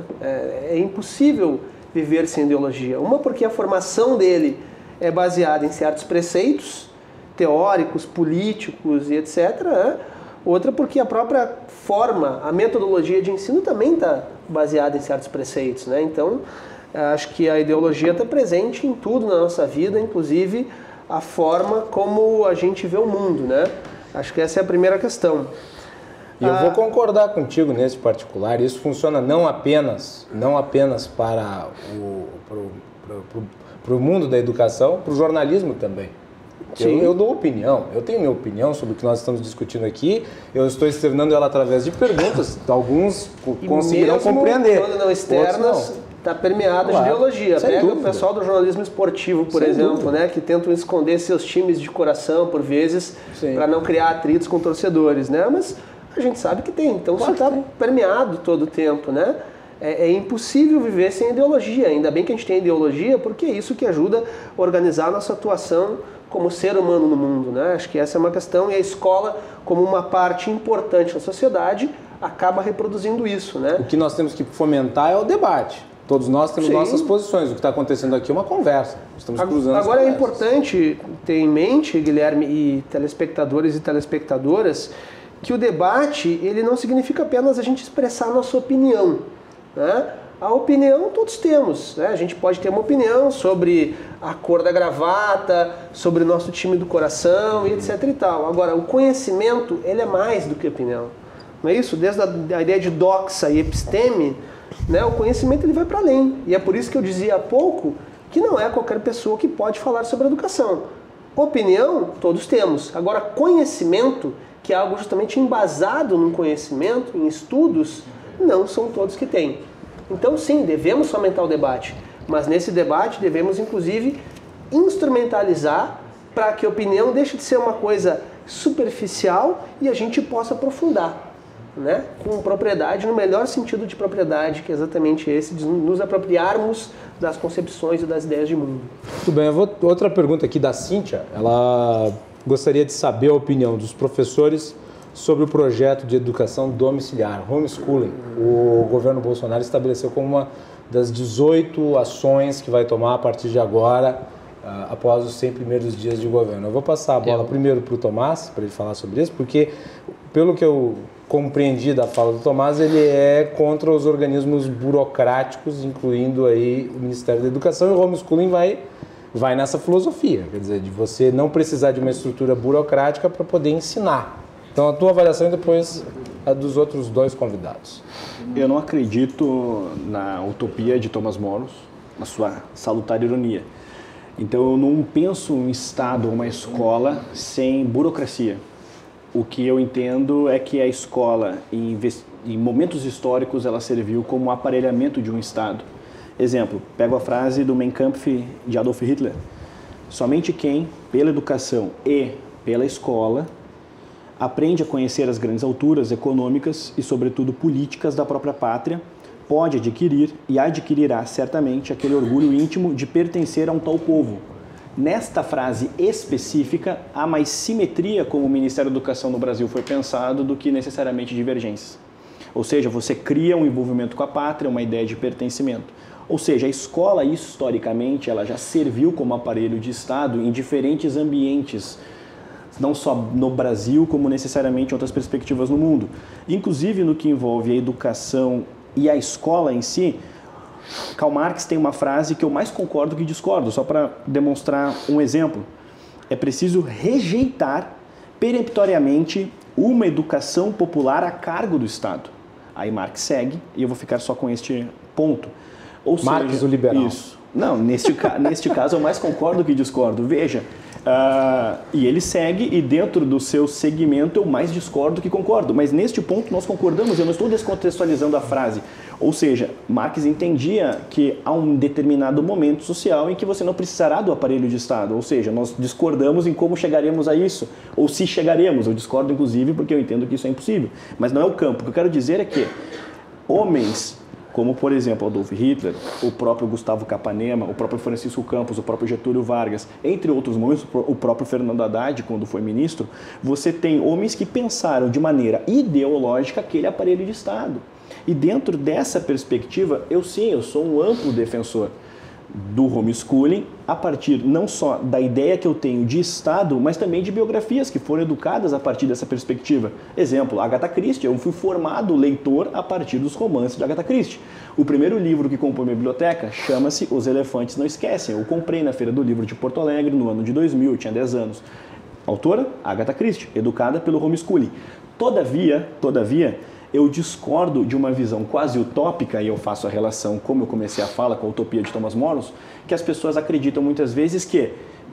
É impossível viver sem ideologia. Uma, porque a formação dele é baseada em certos preceitos teóricos, políticos e etc. Né? Outra, porque a própria forma, a metodologia de ensino também está baseada em certos preceitos, né? Então, acho que a ideologia está presente em tudo na nossa vida, inclusive a forma como a gente vê o mundo, né? Acho que essa é a primeira questão. E eu vou concordar contigo nesse particular. Isso funciona não apenas para o mundo da educação, para o jornalismo também. Eu dou opinião, eu tenho minha opinião sobre o que nós estamos discutindo aqui, eu estou externando ela através de perguntas, alguns conseguirão compreender. Quando não externas, está permeado de ideologia. Pega o pessoal do jornalismo esportivo, por exemplo, né, que tentam esconder seus times de coração, por vezes, para não criar atritos com torcedores, né? Mas a gente sabe que tem, então isso está permeado todo o tempo, né? É impossível viver sem ideologia, ainda bem que a gente tem ideologia, porque é isso que ajuda a organizar a nossa atuação como ser humano no mundo, né? Acho que essa é uma questão, e a escola, como uma parte importante da sociedade, acaba reproduzindo isso, né? O que nós temos que fomentar é o debate. Todos nós temos nossas posições. O que está acontecendo aqui é uma conversa. Estamos cruzando as conversas. Agora é importante ter em mente, Guilherme, e telespectadores e telespectadoras, que o debate ele não significa apenas a gente expressar a nossa opinião, né? A opinião todos temos, né? A gente pode ter uma opinião sobre a cor da gravata, sobre o nosso time do coração e etc e tal. Agora, o conhecimento, ele é mais do que opinião. Não é isso? Desde a ideia de doxa e episteme, né? O conhecimento ele vai para além. E é por isso que eu dizia há pouco que não é qualquer pessoa que pode falar sobre educação. Opinião, todos temos. Agora, conhecimento, que é algo justamente embasado num conhecimento, em estudos, não são todos que têm. Então, sim, devemos fomentar o debate, mas nesse debate devemos, inclusive, instrumentalizar para que a opinião deixe de ser uma coisa superficial e a gente possa aprofundar, né? Com propriedade, no melhor sentido de propriedade, que é exatamente esse, de nos apropriarmos das concepções e das ideias de mundo. Muito bem, outra pergunta aqui da Cíntia, ela gostaria de saber a opinião dos professores sobre o projeto de educação domiciliar, homeschooling. O governo Bolsonaro estabeleceu como uma das 18 ações que vai tomar a partir de agora, após os 100 primeiros dias de governo. Eu vou passar a bola primeiro para o Tomás, para ele falar sobre isso, porque, pelo que eu compreendi da fala do Tomás, ele é contra os organismos burocráticos, incluindo aí o Ministério da Educação, e o homeschooling vai nessa filosofia, quer dizer, de você não precisar de uma estrutura burocrática para poder ensinar. Então, a tua avaliação e depois a dos outros dois convidados. Eu não acredito na utopia de Thomas More, na sua salutar ironia. Então eu não penso um Estado ou uma escola sem burocracia. O que eu entendo é que a escola, em momentos históricos, ela serviu como aparelhamento de um Estado. Exemplo, pego a frase do Mein Kampf de Adolf Hitler. Somente quem, pela educação e pela escola, aprende a conhecer as grandes alturas econômicas e, sobretudo, políticas da própria pátria, pode adquirir e adquirirá certamente aquele orgulho íntimo de pertencer a um tal povo. Nesta frase específica, há mais simetria como o Ministério da Educação no Brasil foi pensado do que necessariamente divergências. Ou seja, você cria um envolvimento com a pátria, uma ideia de pertencimento. Ou seja, a escola, historicamente, ela já serviu como aparelho de Estado em diferentes ambientes, não só no Brasil, como necessariamente em outras perspectivas no mundo. Inclusive, no que envolve a educação e a escola em si, Karl Marx tem uma frase que eu mais concordo que discordo, só para demonstrar um exemplo. É preciso rejeitar peremptoriamente uma educação popular a cargo do Estado. Aí Marx segue, e eu vou ficar só com este ponto. Ou Marx, seja, o liberal. Isso. Não, neste caso eu mais concordo que discordo. Veja, e ele segue, e dentro do seu segmento eu mais discordo que concordo. Mas neste ponto nós concordamos, eu não estou descontextualizando a frase. Ou seja, Marx entendia que há um determinado momento social em que você não precisará do aparelho de Estado. Ou seja, nós discordamos em como chegaremos a isso, ou se chegaremos. Eu discordo, inclusive, porque eu entendo que isso é impossível. Mas não é o campo. O que eu quero dizer é que homens como, por exemplo, Adolf Hitler, o próprio Gustavo Capanema, o próprio Francisco Campos, o próprio Getúlio Vargas, entre outros momentos, o próprio Fernando Haddad, quando foi ministro, você tem homens que pensaram de maneira ideológica aquele aparelho de Estado. E dentro dessa perspectiva, eu sou um amplo defensor do homeschooling, a partir não só da ideia que eu tenho de Estado, mas também de biografias que foram educadas a partir dessa perspectiva. Exemplo, Agatha Christie. Eu fui formado leitor a partir dos romances de Agatha Christie. O primeiro livro que compõe minha biblioteca chama-se Os Elefantes Não Esquecem. Eu comprei na Feira do Livro de Porto Alegre no ano de 2000, eu tinha 10 anos. Autora, Agatha Christie, educada pelo homeschooling. Todavia, eu discordo de uma visão quase utópica, e eu faço a relação, como eu comecei a fala, com a utopia de Thomas More, que as pessoas acreditam muitas vezes que,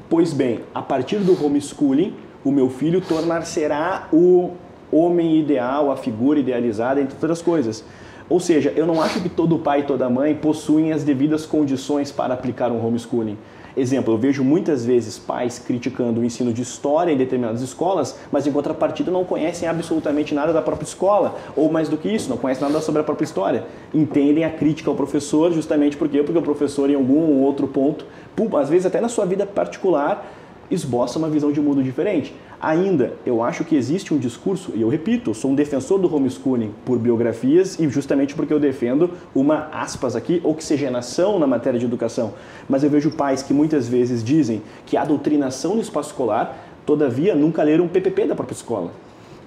pois bem, a partir do homeschooling, o meu filho tornar-será o homem ideal, a figura idealizada, entre outras coisas. Ou seja, eu não acho que todo pai e toda mãe possuem as devidas condições para aplicar um homeschooling. Exemplo, eu vejo muitas vezes pais criticando o ensino de história em determinadas escolas, mas em contrapartida não conhecem absolutamente nada da própria escola, ou mais do que isso, não conhecem nada sobre a própria história. Entendem a crítica ao professor justamente porque o professor em algum outro ponto, às vezes até na sua vida particular, esboça uma visão de mundo diferente. Ainda, eu acho que existe um discurso, e eu repito, eu sou um defensor do homeschooling por biografias e justamente porque eu defendo uma, aspas aqui, oxigenação na matéria de educação. Mas eu vejo pais que muitas vezes dizem que há doutrinação no espaço escolar, todavia nunca leram um PPP da própria escola.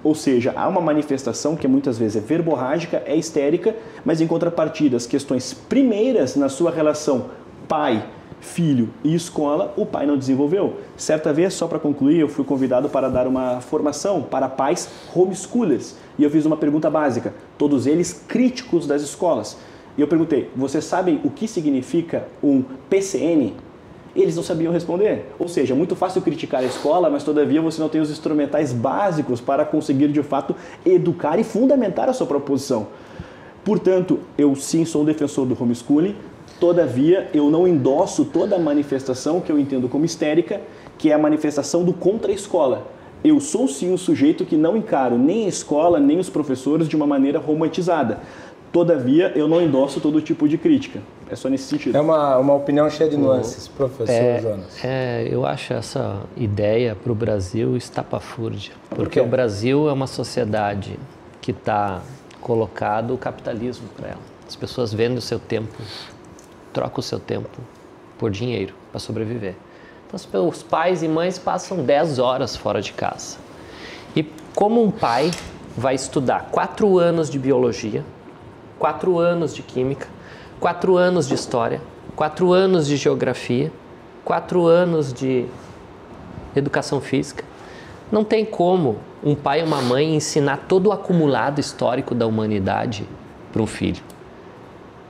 Ou seja, há uma manifestação que muitas vezes é verborrágica, é histérica, mas em contrapartida, as questões primeiras na sua relação pai, filho e escola, o pai não desenvolveu. Certa vez, só para concluir, eu fui convidado para dar uma formação para pais homeschoolers. E eu fiz uma pergunta básica, todos eles críticos das escolas. E eu perguntei, vocês sabem o que significa um PCN? Eles não sabiam responder. Ou seja, é muito fácil criticar a escola, mas todavia você não tem os instrumentais básicos para conseguir, de fato, educar e fundamentar a sua proposição. Portanto, eu sim sou um defensor do homeschooling. Todavia, eu não endosso toda a manifestação que eu entendo como histérica, que é a manifestação do contra a escola. Eu sou sim um sujeito que não encaro nem a escola, nem os professores de uma maneira romantizada. Todavia, eu não endosso todo tipo de crítica. É só nesse sentido. É uma opinião cheia de nuances, professor Jonas. Eu acho essa ideia para o Brasil estapafúrdia. Porque o Brasil é uma sociedade que está colocado o capitalismo para ela. As pessoas vendem o seu tempo, troca o seu tempo por dinheiro para sobreviver. Então, os pais e mães passam 10 horas fora de casa. E como um pai vai estudar 4 anos de biologia, 4 anos de química, 4 anos de história, 4 anos de geografia, 4 anos de educação física, não tem como um pai e uma mãe ensinar todo o acumulado histórico da humanidade para um filho.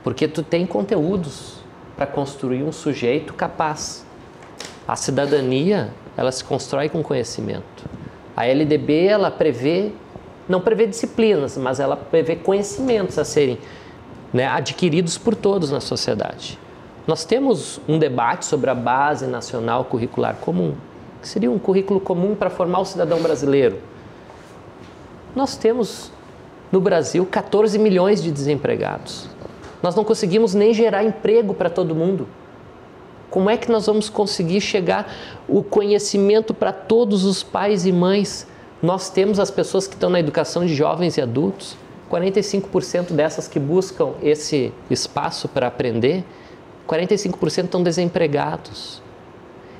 Porque tu tem conteúdos para construir um sujeito capaz. A cidadania, ela se constrói com conhecimento. A LDB, ela não prevê disciplinas, mas ela prevê conhecimentos a serem, né, adquiridos por todos na sociedade. Nós temos um debate sobre a Base Nacional Curricular Comum, que seria um currículo comum para formar o cidadão brasileiro. Nós temos, no Brasil, 14 milhões de desempregados. Nós não conseguimos nem gerar emprego para todo mundo. Como é que nós vamos conseguir chegar o conhecimento para todos os pais e mães? Nós temos as pessoas que estão na educação de jovens e adultos, 45% dessas que buscam esse espaço para aprender, 45% estão desempregados.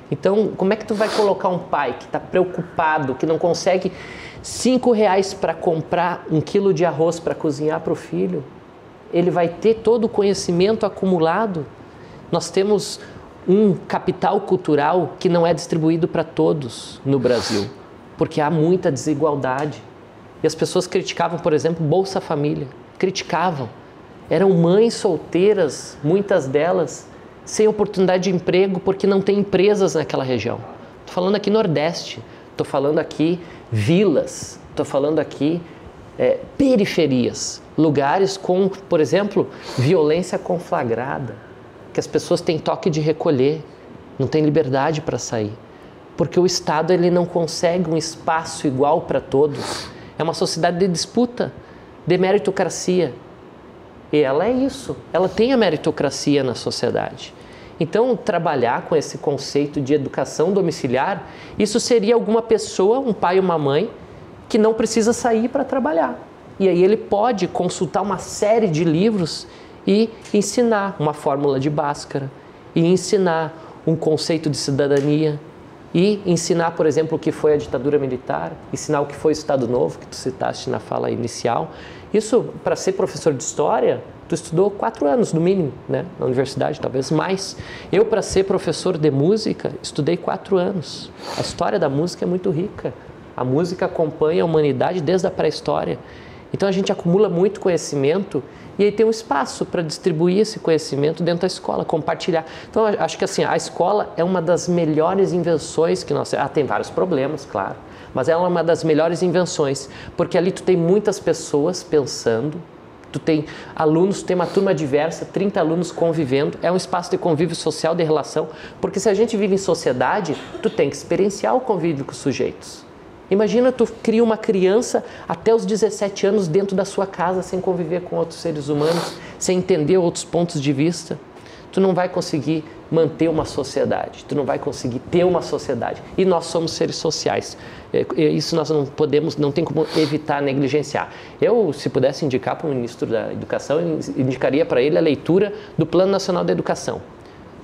Então, como é que tu vai colocar um pai que está preocupado, que não consegue R$5 para comprar 1 quilo de arroz para cozinhar para o filho? Ele vai ter todo o conhecimento acumulado? Nós temos um capital cultural que não é distribuído para todos no Brasil, porque há muita desigualdade. E as pessoas criticavam, por exemplo, Bolsa Família. Criticavam. Eram mães solteiras, muitas delas, sem oportunidade de emprego porque não tem empresas naquela região. Estou falando aqui Nordeste, estou falando aqui vilas, estou falando aqui periferias, lugares com, por exemplo, violência conflagrada, que as pessoas têm toque de recolher, não têm liberdade para sair, porque o Estado ele não consegue um espaço igual para todos. É uma sociedade de disputa, de meritocracia. E ela é isso, ela tem a meritocracia na sociedade. Então, trabalhar com esse conceito de educação domiciliar, isso seria alguma pessoa, um pai ou uma mãe, que não precisa sair para trabalhar. E aí ele pode consultar uma série de livros e ensinar uma fórmula de Bhaskara, e ensinar um conceito de cidadania, e ensinar, por exemplo, o que foi a ditadura militar, ensinar o que foi o Estado Novo, que tu citaste na fala inicial. Isso, para ser professor de história, tu estudou 4 anos, no mínimo, né? Na universidade, talvez mais. Eu, para ser professor de música, estudei 4 anos. A história da música é muito rica. A música acompanha a humanidade desde a pré-história. Então, a gente acumula muito conhecimento e aí tem um espaço para distribuir esse conhecimento dentro da escola, compartilhar. Então, acho que assim, a escola é uma das melhores invenções que nós temos. Tem vários problemas, claro, mas ela é uma das melhores invenções, porque ali tu tem muitas pessoas pensando, tu tem alunos, tu tem uma turma diversa, 30 alunos convivendo, é um espaço de convívio social, de relação, porque se a gente vive em sociedade, tu tem que experienciar o convívio com os sujeitos. Imagina tu cria uma criança até os 17 anos dentro da sua casa, sem conviver com outros seres humanos, sem entender outros pontos de vista. Tu não vai conseguir manter uma sociedade, tu não vai conseguir ter uma sociedade. E nós somos seres sociais. Isso nós não podemos, não tem como evitar negligenciar. Eu, se pudesse indicar para o ministro da Educação, eu indicaria para ele a leitura do Plano Nacional da Educação.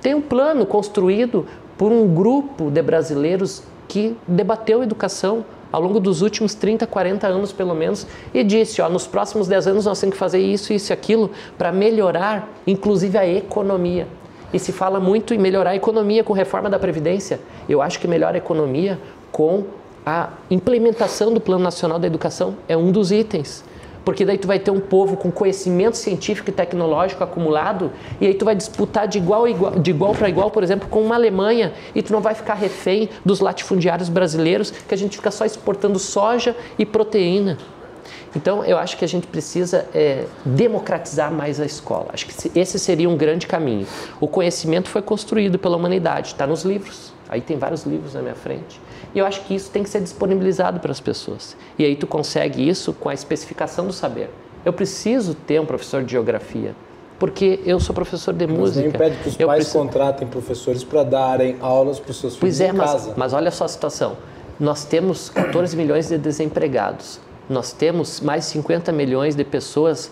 Tem um plano construído por um grupo de brasileiros que debateu educação ao longo dos últimos 30, 40 anos pelo menos, e disse, nos próximos 10 anos nós temos que fazer isso, isso e aquilo, para melhorar, inclusive, a economia. E se fala muito em melhorar a economia com reforma da Previdência. Eu acho que melhora a economia com a implementação do Plano Nacional da Educação, é um dos itens. Porque daí tu vai ter um povo com conhecimento científico e tecnológico acumulado, e aí tu vai disputar de igual para igual, por exemplo, com uma Alemanha, e tu não vai ficar refém dos latifundiários brasileiros, que a gente fica só exportando soja e proteína. Então, eu acho que a gente precisa democratizar mais a escola. Acho que esse seria um grande caminho. O conhecimento foi construído pela humanidade, está nos livros. Aí tem vários livros na minha frente. E eu acho que isso tem que ser disponibilizado para as pessoas. E aí tu consegue isso com a especificação do saber. Eu preciso ter um professor de geografia, porque eu sou professor de música. Não impede que os pais contratem professores para darem aulas para os seus filhos em casa. Mas olha só a situação. Nós temos 14 milhões de desempregados. Nós temos mais 50 milhões de pessoas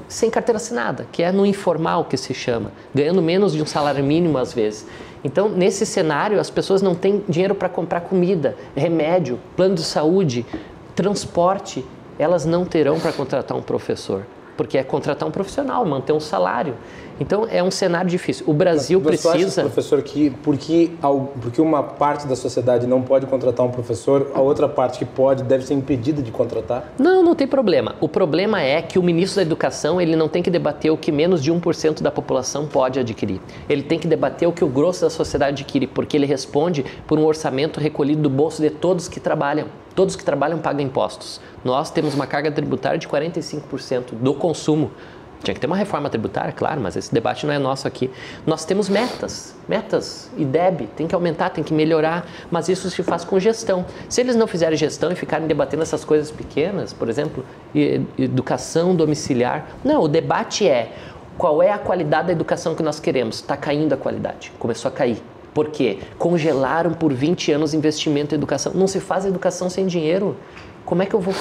sem carteira assinada, que é no informal que se chama, ganhando menos de um salário mínimo às vezes. Então, nesse cenário, as pessoas não têm dinheiro para comprar comida, remédio, plano de saúde, transporte. Elas não terão para contratar um professor, porque é contratar um profissional, manter um salário. Então, é um cenário difícil. O Brasil precisa... Professor, porque uma parte da sociedade não pode contratar um professor, a outra parte que pode deve ser impedida de contratar? Não tem problema. O problema é que o ministro da Educação ele não tem que debater o que menos de 1% da população pode adquirir. Ele tem que debater o que o grosso da sociedade adquire, porque ele responde por um orçamento recolhido do bolso de todos que trabalham. Todos que trabalham pagam impostos. Nós temos uma carga tributária de 45% do consumo. Tinha que ter uma reforma tributária, claro, mas esse debate não é nosso aqui. Nós temos metas, IDEB, tem que aumentar, tem que melhorar, mas isso se faz com gestão. Se eles não fizerem gestão e ficarem debatendo essas coisas pequenas, por exemplo, educação domiciliar, não, o debate é qual é a qualidade da educação que nós queremos. Está caindo a qualidade, começou a cair. Por quê? Congelaram por 20 anos investimento em educação. Não se faz educação sem dinheiro. Como é que eu vou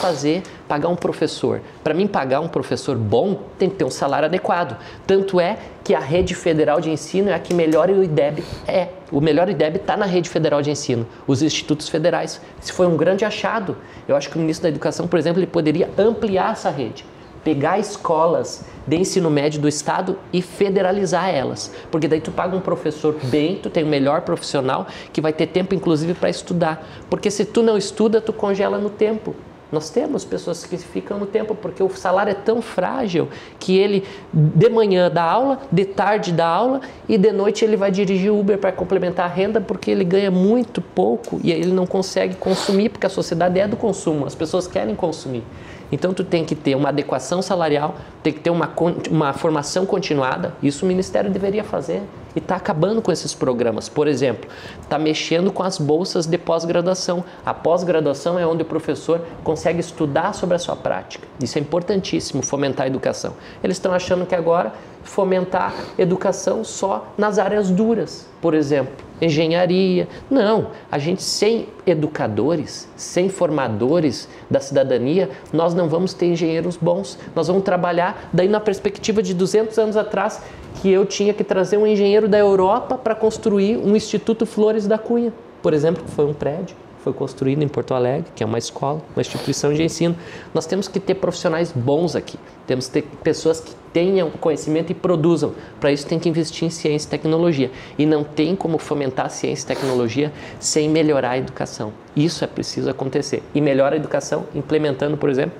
pagar um professor? Para mim, pagar um professor bom, tem que ter um salário adequado. Tanto é que a rede federal de ensino é a que melhor o IDEB é. O melhor IDEB está na rede federal de ensino, os institutos federais. Isso foi um grande achado. Eu acho que o ministro da Educação, por exemplo, ele poderia ampliar essa rede. Pegar escolas de ensino médio do estado e federalizar elas. Porque daí tu paga um professor bem, tu tem o melhor profissional que vai ter tempo inclusive para estudar. Porque se tu não estuda, tu congela no tempo. Nós temos pessoas que ficam no tempo porque o salário é tão frágil que ele de manhã dá aula, de tarde dá aula e de noite ele vai dirigir Uber para complementar a renda porque ele ganha muito pouco e aí ele não consegue consumir porque a sociedade é do consumo, as pessoas querem consumir. Então, tu tem que ter uma adequação salarial, tem que ter uma formação continuada. Isso o Ministério deveria fazer e está acabando com esses programas. Por exemplo, está mexendo com as bolsas de pós-graduação. A pós-graduação é onde o professor consegue estudar sobre a sua prática. Isso é importantíssimo, fomentar a educação. Eles estão achando que agora fomentar educação só nas áreas duras, por exemplo, engenharia. Não, a gente sem educadores, sem formadores da cidadania, nós não vamos ter engenheiros bons. Nós vamos trabalhar daí na perspectiva de 200 anos atrás, que eu tinha que trazer um engenheiro da Europa para construir um Instituto Flores da Cunha, por exemplo, que foi um prédio. Foi construído em Porto Alegre, que é uma escola, uma instituição de ensino. Nós temos que ter profissionais bons aqui. Temos que ter pessoas que tenham conhecimento e produzam. Para isso tem que investir em ciência e tecnologia. E não tem como fomentar a ciência e tecnologia sem melhorar a educação. Isso é preciso acontecer. E melhora a educação implementando, por exemplo,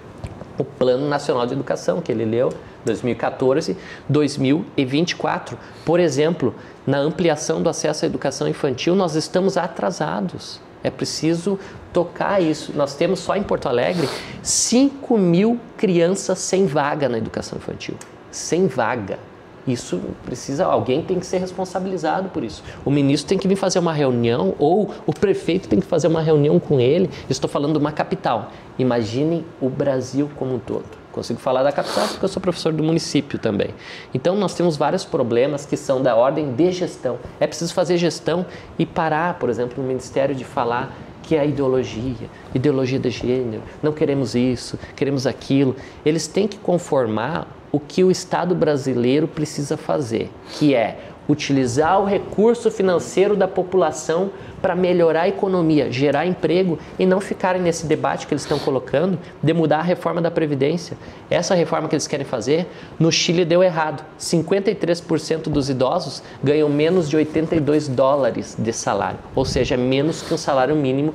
o Plano Nacional de Educação, que ele leu 2014-2024. Por exemplo, na ampliação do acesso à educação infantil, nós estamos atrasados. É preciso tocar isso. Nós temos só em Porto Alegre 5.000 crianças sem vaga na educação infantil. Sem vaga. Isso precisa, alguém tem que ser responsabilizado por isso. O ministro tem que vir fazer uma reunião ou o prefeito tem que fazer uma reunião com ele. Estou falando de uma capital. Imaginem o Brasil como um todo. Consigo falar da capital porque eu sou professor do município também. Então, nós temos vários problemas que são da ordem de gestão. É preciso fazer gestão e parar, por exemplo, no Ministério de falar que é a ideologia de gênero, não queremos isso, queremos aquilo. Eles têm que conformar o que o Estado brasileiro precisa fazer, que é utilizar o recurso financeiro da população para melhorar a economia, gerar emprego e não ficarem nesse debate que eles estão colocando de mudar a reforma da Previdência. Essa reforma que eles querem fazer, no Chile deu errado. 53% dos idosos ganham menos de $82 de salário, ou seja, menos que um salário mínimo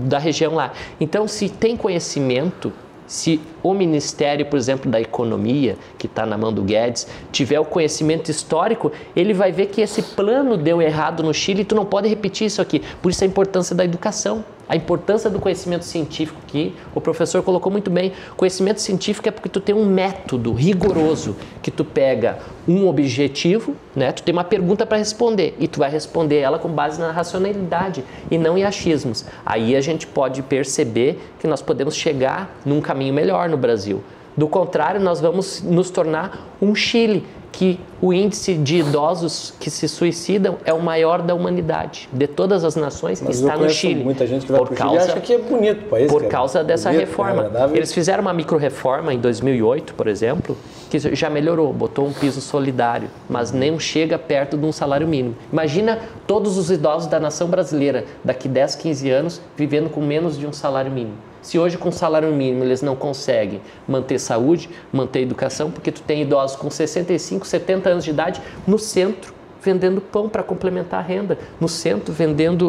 da região lá. Então, se tem conhecimento, se o Ministério, por exemplo, da Economia, que está na mão do Guedes, tiver o conhecimento histórico, ele vai ver que esse plano deu errado no Chile e tu não pode repetir isso aqui. Por isso a importância da educação, a importância do conhecimento científico, que o professor colocou muito bem. Conhecimento científico é porque tu tem um método rigoroso, que tu pega um objetivo, né? Tu tem uma pergunta para responder e tu vai responder ela com base na racionalidade e não em achismos. Aí a gente pode perceber que nós podemos chegar num caminho melhor no Brasil. Do contrário, nós vamos nos tornar um Chile, que o índice de idosos que se suicidam é o maior da humanidade, de todas as nações, está no Chile. Muita gente que vai para o Chile e acha que é bonito o país. Por causa dessa reforma. Eles fizeram uma micro-reforma em 2008, por exemplo, que já melhorou, botou um piso solidário, mas nem chega perto de um salário mínimo. Imagina todos os idosos da nação brasileira, daqui 10, 15 anos, vivendo com menos de um salário mínimo. Se hoje com salário mínimo eles não conseguem manter saúde, manter educação, porque tu tem idosos com 65, 70 anos de idade no centro, vendendo pão para complementar a renda, no centro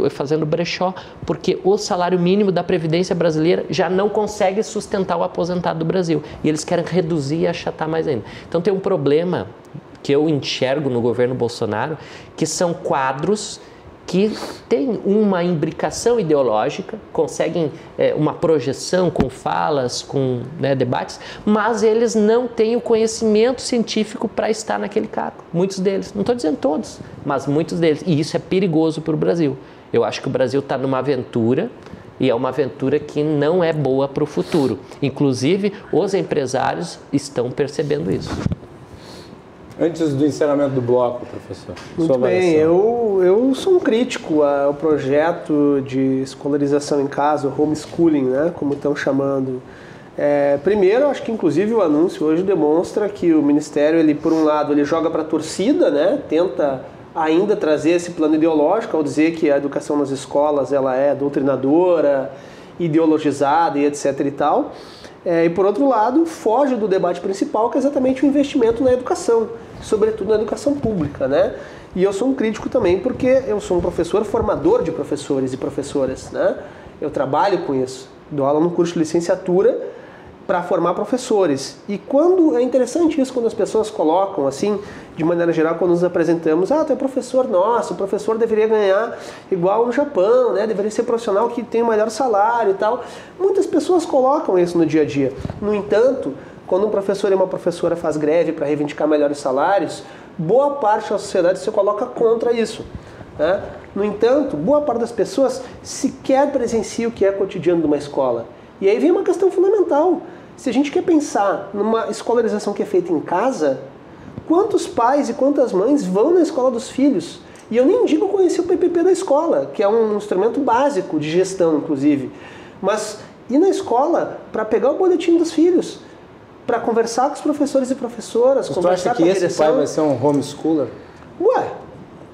fazendo brechó, porque o salário mínimo da Previdência brasileira já não consegue sustentar o aposentado do Brasil. E eles querem reduzir e achatar mais ainda. Então tem um problema que eu enxergo no governo Bolsonaro, que são quadros que têm uma imbricação ideológica, conseguem uma projeção com falas, com debates, mas eles não têm o conhecimento científico para estar naquele cargo. Muitos deles, não estou dizendo todos, mas muitos deles. E isso é perigoso para o Brasil. Eu acho que o Brasil está numa aventura, e é uma aventura que não é boa para o futuro. Inclusive, os empresários estão percebendo isso. Antes do encerramento do bloco, professor. Muito bem, eu sou um crítico ao projeto de escolarização em casa, o homeschooling, né, como estão chamando. Primeiro, acho que inclusive o anúncio hoje demonstra que o Ministério, ele, por um lado, ele joga para a torcida, né, tenta ainda trazer esse plano ideológico ao dizer que a educação nas escolas ela é doutrinadora, ideologizada e etc. e tal. E por outro lado, foge do debate principal, que é exatamente o investimento na educação, sobretudo na educação pública, né? E eu sou um crítico também porque eu sou um professor formador de professores e professoras, né? Eu trabalho com isso, dou aula no curso de licenciatura para formar professores. E é interessante isso quando as pessoas colocam, assim, de maneira geral, quando nos apresentamos, tu é professor, nossa, o professor deveria ganhar igual no Japão, né? Deveria ser profissional que tem o melhor salário e tal. Muitas pessoas colocam isso no dia a dia. No entanto, quando um professor e uma professora faz greve para reivindicar melhores salários, boa parte da sociedade se coloca contra isso, né? No entanto, boa parte das pessoas sequer presencia o que é cotidiano de uma escola. E aí vem uma questão fundamental. Se a gente quer pensar numa escolarização que é feita em casa, quantos pais e quantas mães vão na escola dos filhos? E eu nem digo conhecer o PPP da escola, que é um instrumento básico de gestão, inclusive. Mas ir na escola para pegar o boletim dos filhos, para conversar com os professores e professoras, conversar com a direção. Você acha que esse pai vai ser um homeschooler? Ué,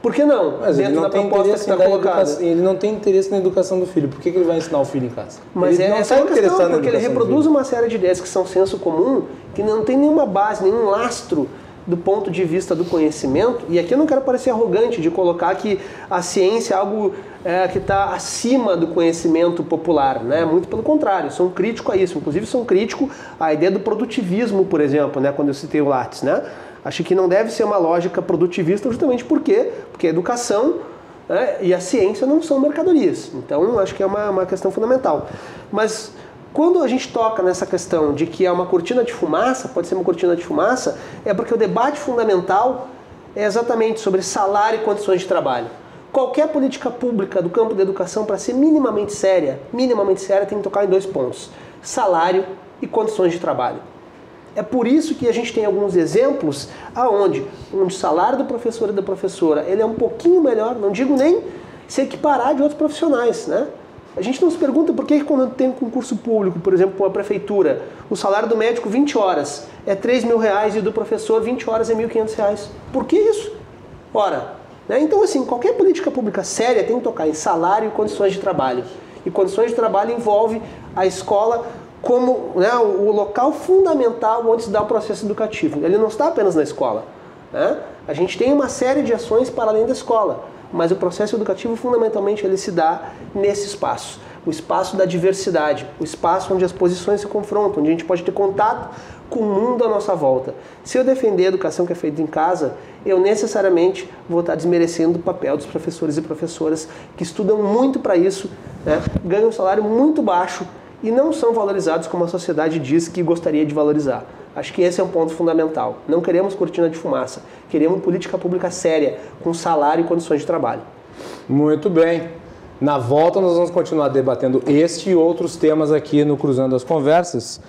por que não? Mas dentro da proposta que está colocada. Ele não tem interesse na educação do filho. Por que ele vai ensinar o filho em casa? Mas ele não está interessado porque ele reproduz uma série de ideias que são senso comum, que não tem nenhuma base, nenhum lastro do ponto de vista do conhecimento. E aqui eu não quero parecer arrogante de colocar que a ciência é algo que está acima do conhecimento popular, né? Muito pelo contrário, sou um crítico a isso. Inclusive sou um crítico à ideia do produtivismo, por exemplo, né? Quando eu citei o Lattes, né? Acho que não deve ser uma lógica produtivista justamente porque a educação, né, e a ciência não são mercadorias. Então, acho que é uma questão fundamental. Mas quando a gente toca nessa questão de que é uma cortina de fumaça, pode ser uma cortina de fumaça, é porque o debate fundamental é exatamente sobre salário e condições de trabalho. Qualquer política pública do campo da educação, para ser minimamente séria, tem que tocar em 2 pontos: salário e condições de trabalho. É por isso que a gente tem alguns exemplos onde o salário do professor e da professora ele é um pouquinho melhor, não digo nem se equiparar de outros profissionais, né? A gente não se pergunta por que quando tem um concurso público, por exemplo, com a prefeitura, o salário do médico 20 horas é R$3.000 e o do professor 20 horas é R$1.500. Por que isso? Ora, né? Então assim, qualquer política pública séria tem que tocar em salário e condições de trabalho. E condições de trabalho envolve a escola como, né, o local fundamental onde se dá o processo educativo. Ele não está apenas na escola, né? A gente tem uma série de ações para além da escola, mas o processo educativo fundamentalmente ele se dá nesse espaço. O espaço da diversidade, o espaço onde as posições se confrontam, onde a gente pode ter contato com o mundo à nossa volta. Se eu defender a educação que é feita em casa, eu necessariamente vou estar desmerecendo o papel dos professores e professoras que estudam muito para isso, né, ganham um salário muito baixo e não são valorizados como a sociedade diz que gostaria de valorizar. Acho que esse é um ponto fundamental. Não queremos cortina de fumaça. Queremos política pública séria, com salário e condições de trabalho. Muito bem. Na volta nós vamos continuar debatendo este e outros temas aqui no Cruzando as Conversas.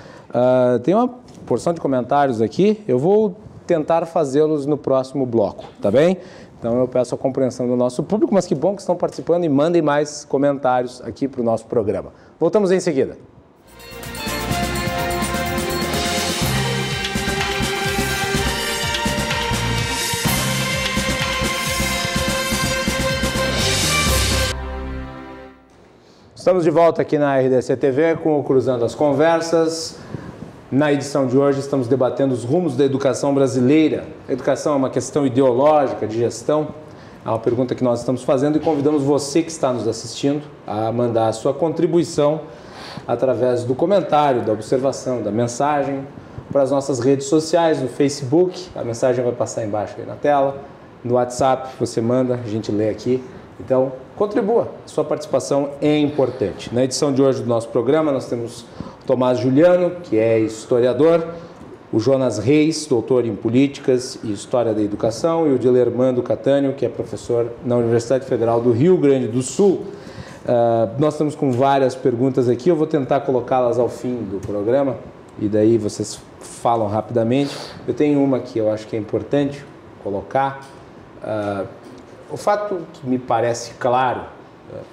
Tem uma porção de comentários aqui. Eu vou tentar fazê-los no próximo bloco, tá bem? Então eu peço a compreensão do nosso público, mas que bom que estão participando e mandem mais comentários aqui para o nosso programa. Voltamos em seguida. Estamos de volta aqui na RDC TV com o Cruzando as Conversas. Na edição de hoje estamos debatendo os rumos da educação brasileira. A educação é uma questão ideológica, de gestão? É uma pergunta que nós estamos fazendo e convidamos você que está nos assistindo a mandar a sua contribuição através do comentário, da observação, da mensagem para as nossas redes sociais, no Facebook, a mensagem vai passar embaixo aí na tela, no WhatsApp você manda, a gente lê aqui. Então, contribua, sua participação é importante. Na edição de hoje do nosso programa, nós temos o Tomás Juliano, que é historiador, o Jonas Reis, doutor em Políticas e História da Educação, e o Dilermando Catânio, que é professor na Universidade Federal do Rio Grande do Sul. Nós estamos com várias perguntas aqui, eu vou tentar colocá-las ao fim do programa, e daí vocês falam rapidamente. Eu tenho uma que eu acho que é importante colocar. O fato que me parece claro,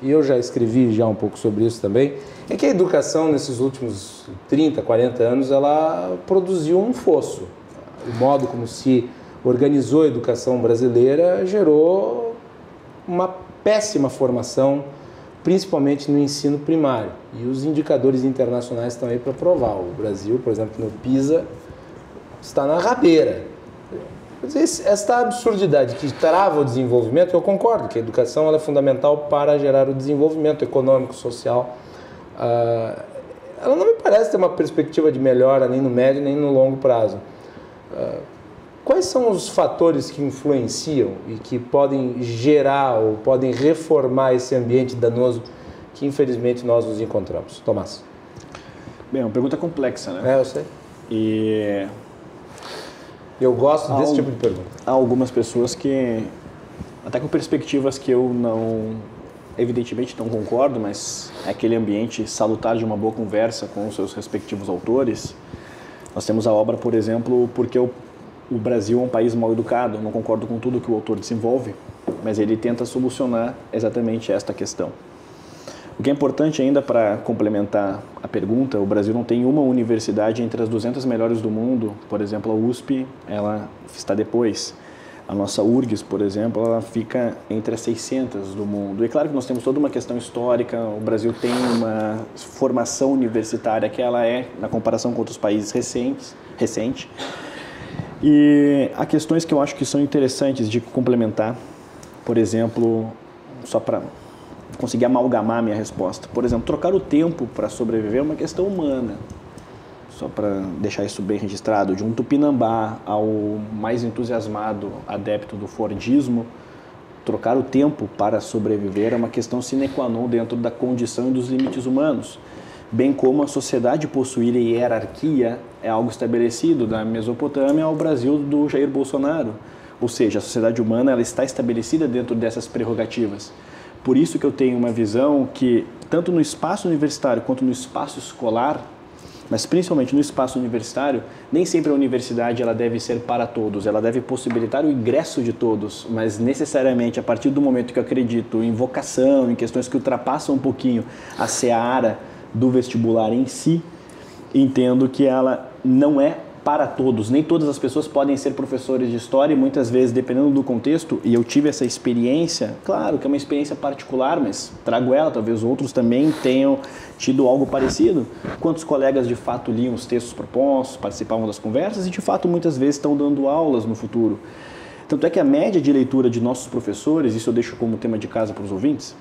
e eu já escrevi já um pouco sobre isso também, é que a educação nesses últimos 30, 40 anos, ela produziu um fosso. O modo como se organizou a educação brasileira gerou uma péssima formação, principalmente no ensino primário. E os indicadores internacionais estão aí para provar. O Brasil, por exemplo, no PISA, está na rabeira. Esta absurdidade que trava o desenvolvimento, eu concordo que a educação ela é fundamental para gerar o desenvolvimento econômico, social. Ela não me parece ter uma perspectiva de melhora nem no médio nem no longo prazo. Quais são os fatores que influenciam e que podem gerar ou podem reformar esse ambiente danoso que infelizmente nós nos encontramos? Tomás. Bem, é uma pergunta complexa, né? Eu sei. E eu gosto desse tipo de pergunta. Há algumas pessoas que, até com perspectivas que eu não, evidentemente não concordo, mas é aquele ambiente salutar de uma boa conversa com os seus respectivos autores. Nós temos a obra, por exemplo, Porque o Brasil é um país mal educado. Não concordo com tudo que o autor desenvolve, mas ele tenta solucionar exatamente esta questão. O que é importante ainda para complementar a pergunta, o Brasil não tem uma universidade entre as 200 melhores do mundo. Por exemplo, a USP, ela está depois. A nossa URGS, por exemplo, ela fica entre as 600 do mundo. E claro que nós temos toda uma questão histórica, o Brasil tem uma formação universitária que ela é, na comparação com outros países, recente. E há questões que eu acho que são interessantes de complementar, por exemplo, só para conseguir amalgamar a minha resposta. Por exemplo, trocar o tempo para sobreviver é uma questão humana. Só para deixar isso bem registrado, de um tupinambá ao mais entusiasmado adepto do fordismo, trocar o tempo para sobreviver é uma questão sine qua non dentro da condição e dos limites humanos. Bem como a sociedade possuir hierarquia é algo estabelecido da Mesopotâmia ao Brasil do Jair Bolsonaro. Ou seja, a sociedade humana ela está estabelecida dentro dessas prerrogativas. Por isso que eu tenho uma visão que, tanto no espaço universitário quanto no espaço escolar, mas principalmente no espaço universitário, nem sempre a universidade ela deve ser para todos, ela deve possibilitar o ingresso de todos, mas necessariamente a partir do momento que eu acredito em vocação, em questões que ultrapassam um pouquinho a seara do vestibular em si, entendo que ela não é para todos. Nem todas as pessoas podem ser professores de história e muitas vezes, dependendo do contexto, e eu tive essa experiência, claro que é uma experiência particular, mas trago ela, talvez outros também tenham tido algo parecido. Quantos colegas de fato liam os textos propostos, participavam das conversas e de fato muitas vezes estão dando aulas no futuro. Tanto é que a média de leitura de nossos professores, isso eu deixo como tema de casa para os ouvintes,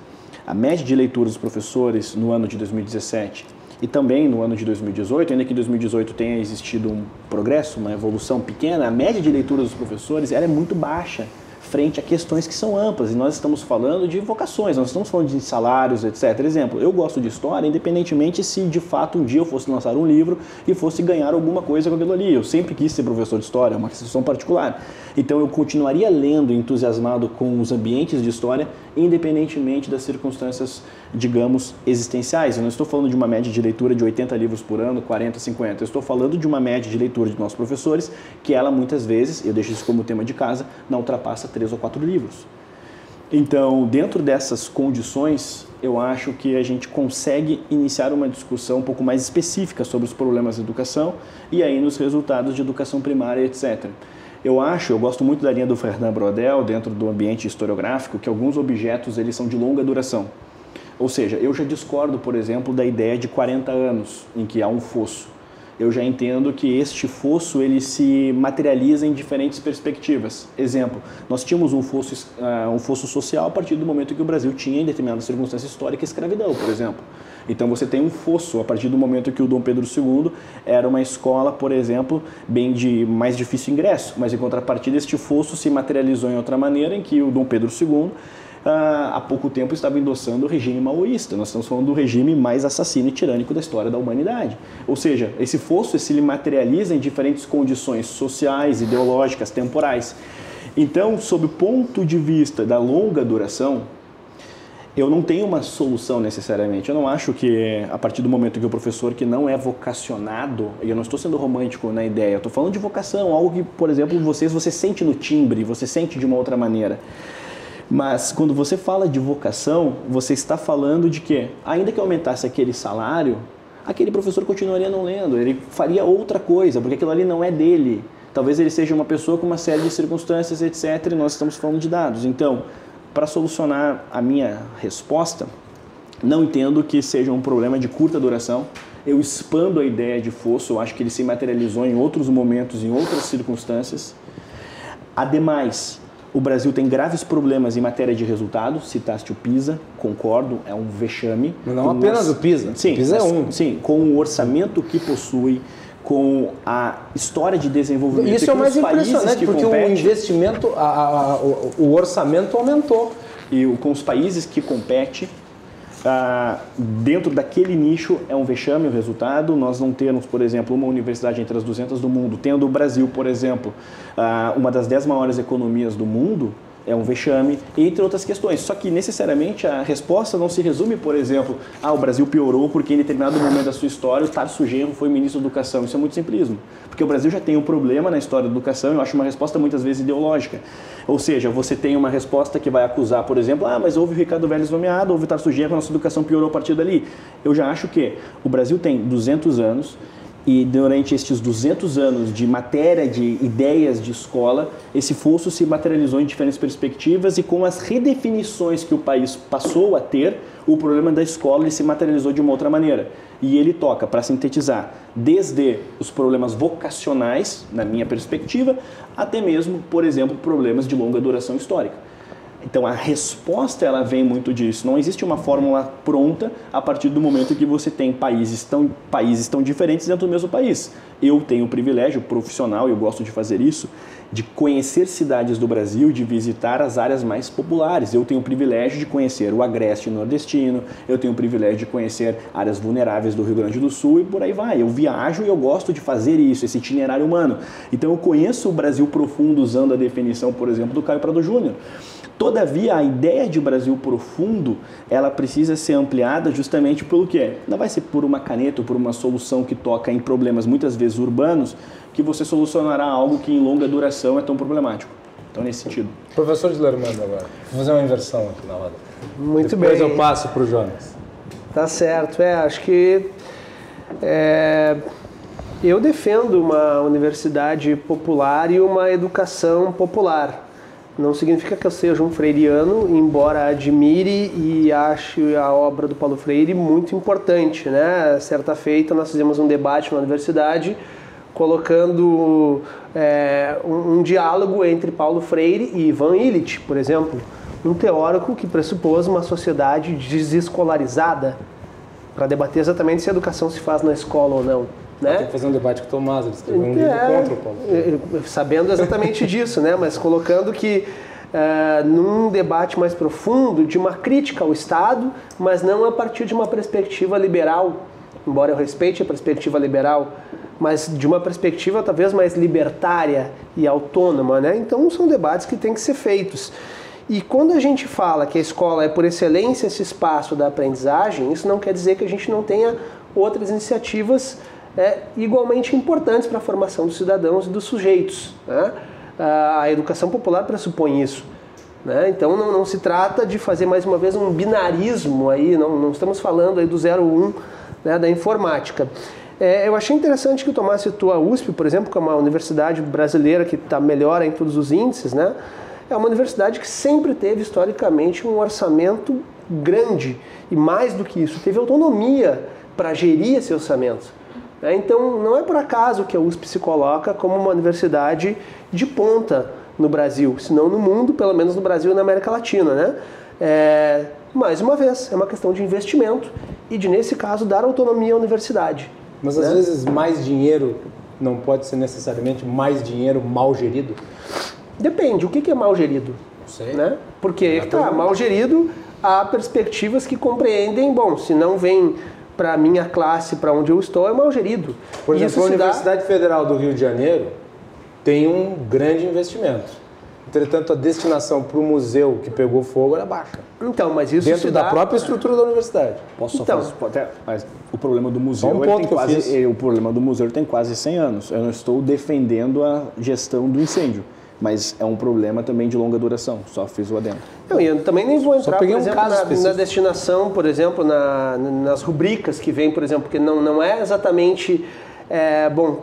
a média de leitura dos professores no ano de 2017 e também no ano de 2018, ainda que em 2018 tenha existido um progresso, uma evolução pequena, a média de leitura dos professores ela é muito baixa frente a questões que são amplas. E nós estamos falando de vocações, nós estamos falando de salários, etc. Exemplo, eu gosto de história independentemente se de fato um dia eu fosse lançar um livro e fosse ganhar alguma coisa com aquilo ali. Eu sempre quis ser professor de história, é uma questão particular. Então eu continuaria lendo, entusiasmado com os ambientes de história, independentemente das circunstâncias, digamos, existenciais. Eu não estou falando de uma média de leitura de 80 livros por ano, 40, 50. Eu estou falando de uma média de leitura de nossos professores, que ela muitas vezes, eu deixo isso como tema de casa, não ultrapassa 3 ou 4 livros. Então, dentro dessas condições, eu acho que a gente consegue iniciar uma discussão um pouco mais específica sobre os problemas da educação e aí nos resultados de educação primária, etc. Eu gosto muito da linha do Fernand Braudel, dentro do ambiente historiográfico, que alguns objetos eles são de longa duração. Ou seja, eu já discordo, por exemplo, da ideia de 40 anos em que há um fosso. Eu já entendo que este fosso ele se materializa em diferentes perspectivas. Exemplo, nós tínhamos um fosso social a partir do momento que o Brasil tinha, em determinadas circunstâncias históricas, escravidão, por exemplo. Então você tem um fosso a partir do momento que o Dom Pedro II era uma escola, por exemplo, bem de mais difícil ingresso, mas em contrapartida este fosso se materializou em outra maneira, em que o Dom Pedro II há pouco tempo estava endossando o regime maoísta. Nós estamos falando do regime mais assassino e tirânico da história da humanidade. Ou seja, esse fosso se materializa em diferentes condições sociais, ideológicas, temporais. Então, sob o ponto de vista da longa duração, eu não tenho uma solução necessariamente. Eu não acho que, a partir do momento que o professor que não é vocacionado, e eu não estou sendo romântico na ideia, eu estou falando de vocação, algo que, por exemplo, você sente no timbre, você sente de uma outra maneira. Mas quando você fala de vocação, você está falando de que, ainda que aumentasse aquele salário, aquele professor continuaria não lendo, ele faria outra coisa, porque aquilo ali não é dele. Talvez ele seja uma pessoa com uma série de circunstâncias, etc., e nós estamos falando de dados. Então, para solucionar a minha resposta, não entendo que seja um problema de curta duração. Eu expando a ideia de fosso, eu acho que ele se materializou em outros momentos, em outras circunstâncias. Ademais, o Brasil tem graves problemas em matéria de resultados, citaste o PISA, concordo, é um vexame. Não apenas o PISA, sim, o PISA é um. Sim, com o orçamento que possui, com a história de desenvolvimento. Isso é o mais impressionante, porque o investimento, o orçamento aumentou. E com os países que compete, dentro daquele nicho é um vexame o resultado. Nós não temos, por exemplo, uma universidade entre as 200 do mundo, tendo o Brasil, por exemplo, uma das 10 maiores economias do mundo, é um vexame, entre outras questões. Só que, necessariamente, a resposta não se resume, por exemplo, o Brasil piorou porque em determinado momento da sua história o Tarso Genro foi ministro da Educação. Isso é muito simplismo, porque o Brasil já tem um problema na história da educação e eu acho uma resposta muitas vezes ideológica. Ou seja, você tem uma resposta que vai acusar, por exemplo, mas houve o Ricardo Vélez nomeado, houve o Tarso Genro, a nossa educação piorou a partir dali. Eu já acho que o Brasil tem 200 anos, e durante estes 200 anos de matéria, de ideias de escola, esse fosso se materializou em diferentes perspectivas e com as redefinições que o país passou a ter, o problema da escola ele se materializou de uma outra maneira. E ele toca, para sintetizar, desde os problemas vocacionais, na minha perspectiva, até mesmo, por exemplo, problemas de longa duração histórica. Então a resposta ela vem muito disso. Não existe uma fórmula pronta a partir do momento que você tem países tão diferentes dentro do mesmo país. Eu tenho o privilégio profissional, eu gosto de fazer isso, de conhecer cidades do Brasil, de visitar as áreas mais populares. Eu tenho o privilégio de conhecer o agreste nordestino, eu tenho o privilégio de conhecer áreas vulneráveis do Rio Grande do Sul e por aí vai. Eu viajo e eu gosto de fazer isso, esse itinerário humano. Então eu conheço o Brasil profundo usando a definição, por exemplo, do Caio Prado Júnior. Todavia, a ideia de Brasil profundo, ela precisa ser ampliada justamente pelo quê? Não vai ser por uma caneta ou por uma solução que toca em problemas muitas vezes urbanos que você solucionará algo que em longa duração é tão problemático. Então, nesse sentido. Professor de Lermando agora, vou fazer uma inversão aqui na roda. Muito Depois bem. eu passo para o Jonas. Tá certo, acho que eu defendo uma universidade popular e uma educação popular. Não significa que eu seja um freiriano, embora admire e ache a obra do Paulo Freire muito importante, né? Certa feita nós fizemos um debate na universidade colocando um diálogo entre Paulo Freire e Ivan Illich, por exemplo, um teórico que pressupôs uma sociedade desescolarizada para debater exatamente se a educação se faz na escola ou não. Né? Tem que fazer um debate com o Tomás, ele escreveu um livro contra o Paulo. Sabendo exatamente disso, né? Mas colocando que num debate mais profundo de uma crítica ao Estado, mas não a partir de uma perspectiva liberal, embora eu respeite a perspectiva liberal, mas de uma perspectiva talvez mais libertária e autônoma, né? Então são debates que têm que ser feitos. E quando a gente fala que a escola é por excelência esse espaço da aprendizagem, isso não quer dizer que a gente não tenha outras iniciativas igualmente importantes para a formação dos cidadãos e dos sujeitos. Né? A educação popular pressupõe isso. Né? Então não se trata de fazer mais uma vez um binarismo, aí, não estamos falando aí do 0-1, né, da informática. Eu achei interessante que o Tomás citou a USP, por exemplo, que é uma universidade brasileira que está melhor em todos os índices. Né? É uma universidade que sempre teve historicamente um orçamento grande e, mais do que isso, teve autonomia para gerir esse orçamento. Então, não é por acaso que a USP se coloca como uma universidade de ponta no Brasil, se não no mundo, pelo menos no Brasil e na América Latina, né? Mais uma vez, é uma questão de investimento e de, nesse caso, dar autonomia à universidade. Mas às vezes mais dinheiro não pode ser necessariamente mais dinheiro mal gerido? Depende, o que é mal gerido? Sei. Né? Porque mal gerido, há perspectivas que compreendem, bom, se não vem para a minha classe, para onde eu estou, é mal gerido. Por exemplo, a Universidade Federal do Rio de Janeiro tem um grande investimento. Entretanto, a destinação para o museu que pegou fogo era baixa. Então, mas isso dentro da própria estrutura da universidade. Posso só fazer? Mas o problema do museu o problema do museu tem quase 100 anos. Eu não estou defendendo a gestão do incêndio, mas é um problema também de longa duração. Só fiz o adendo. Eu também nem vou entrar, por exemplo, na destinação, por exemplo, nas rubricas que vem, por exemplo, porque não é exatamente...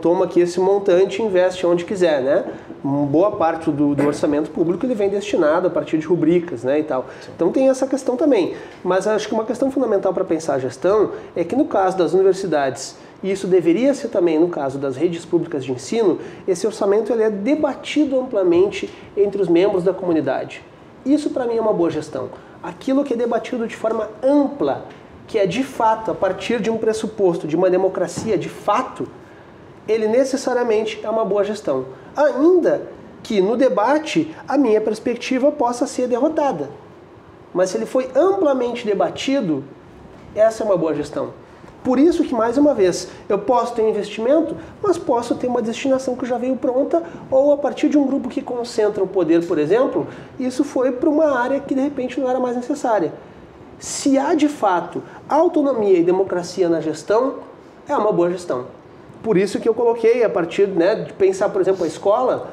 toma aqui esse montante e investe onde quiser, né? Uma boa parte do orçamento público ele vem destinado a partir de rubricas, né, e tal. Então tem essa questão também. Mas acho que uma questão fundamental para pensar a gestão é que no caso das universidades, e isso deveria ser também no caso das redes públicas de ensino, esse orçamento ele é debatido amplamente entre os membros da comunidade. Isso para mim é uma boa gestão. Aquilo que é debatido de forma ampla, que é de fato, a partir de um pressuposto de uma democracia de fato, ele necessariamente é uma boa gestão. Ainda que no debate a minha perspectiva possa ser derrotada. Mas se ele foi amplamente debatido, essa é uma boa gestão. Por isso que, mais uma vez, eu posso ter investimento, mas posso ter uma destinação que já veio pronta, ou a partir de um grupo que concentra o poder, por exemplo, isso foi para uma área que de repente não era mais necessária. Se há de fato autonomia e democracia na gestão, é uma boa gestão. Por isso que eu coloquei, a partir de pensar, por exemplo, a escola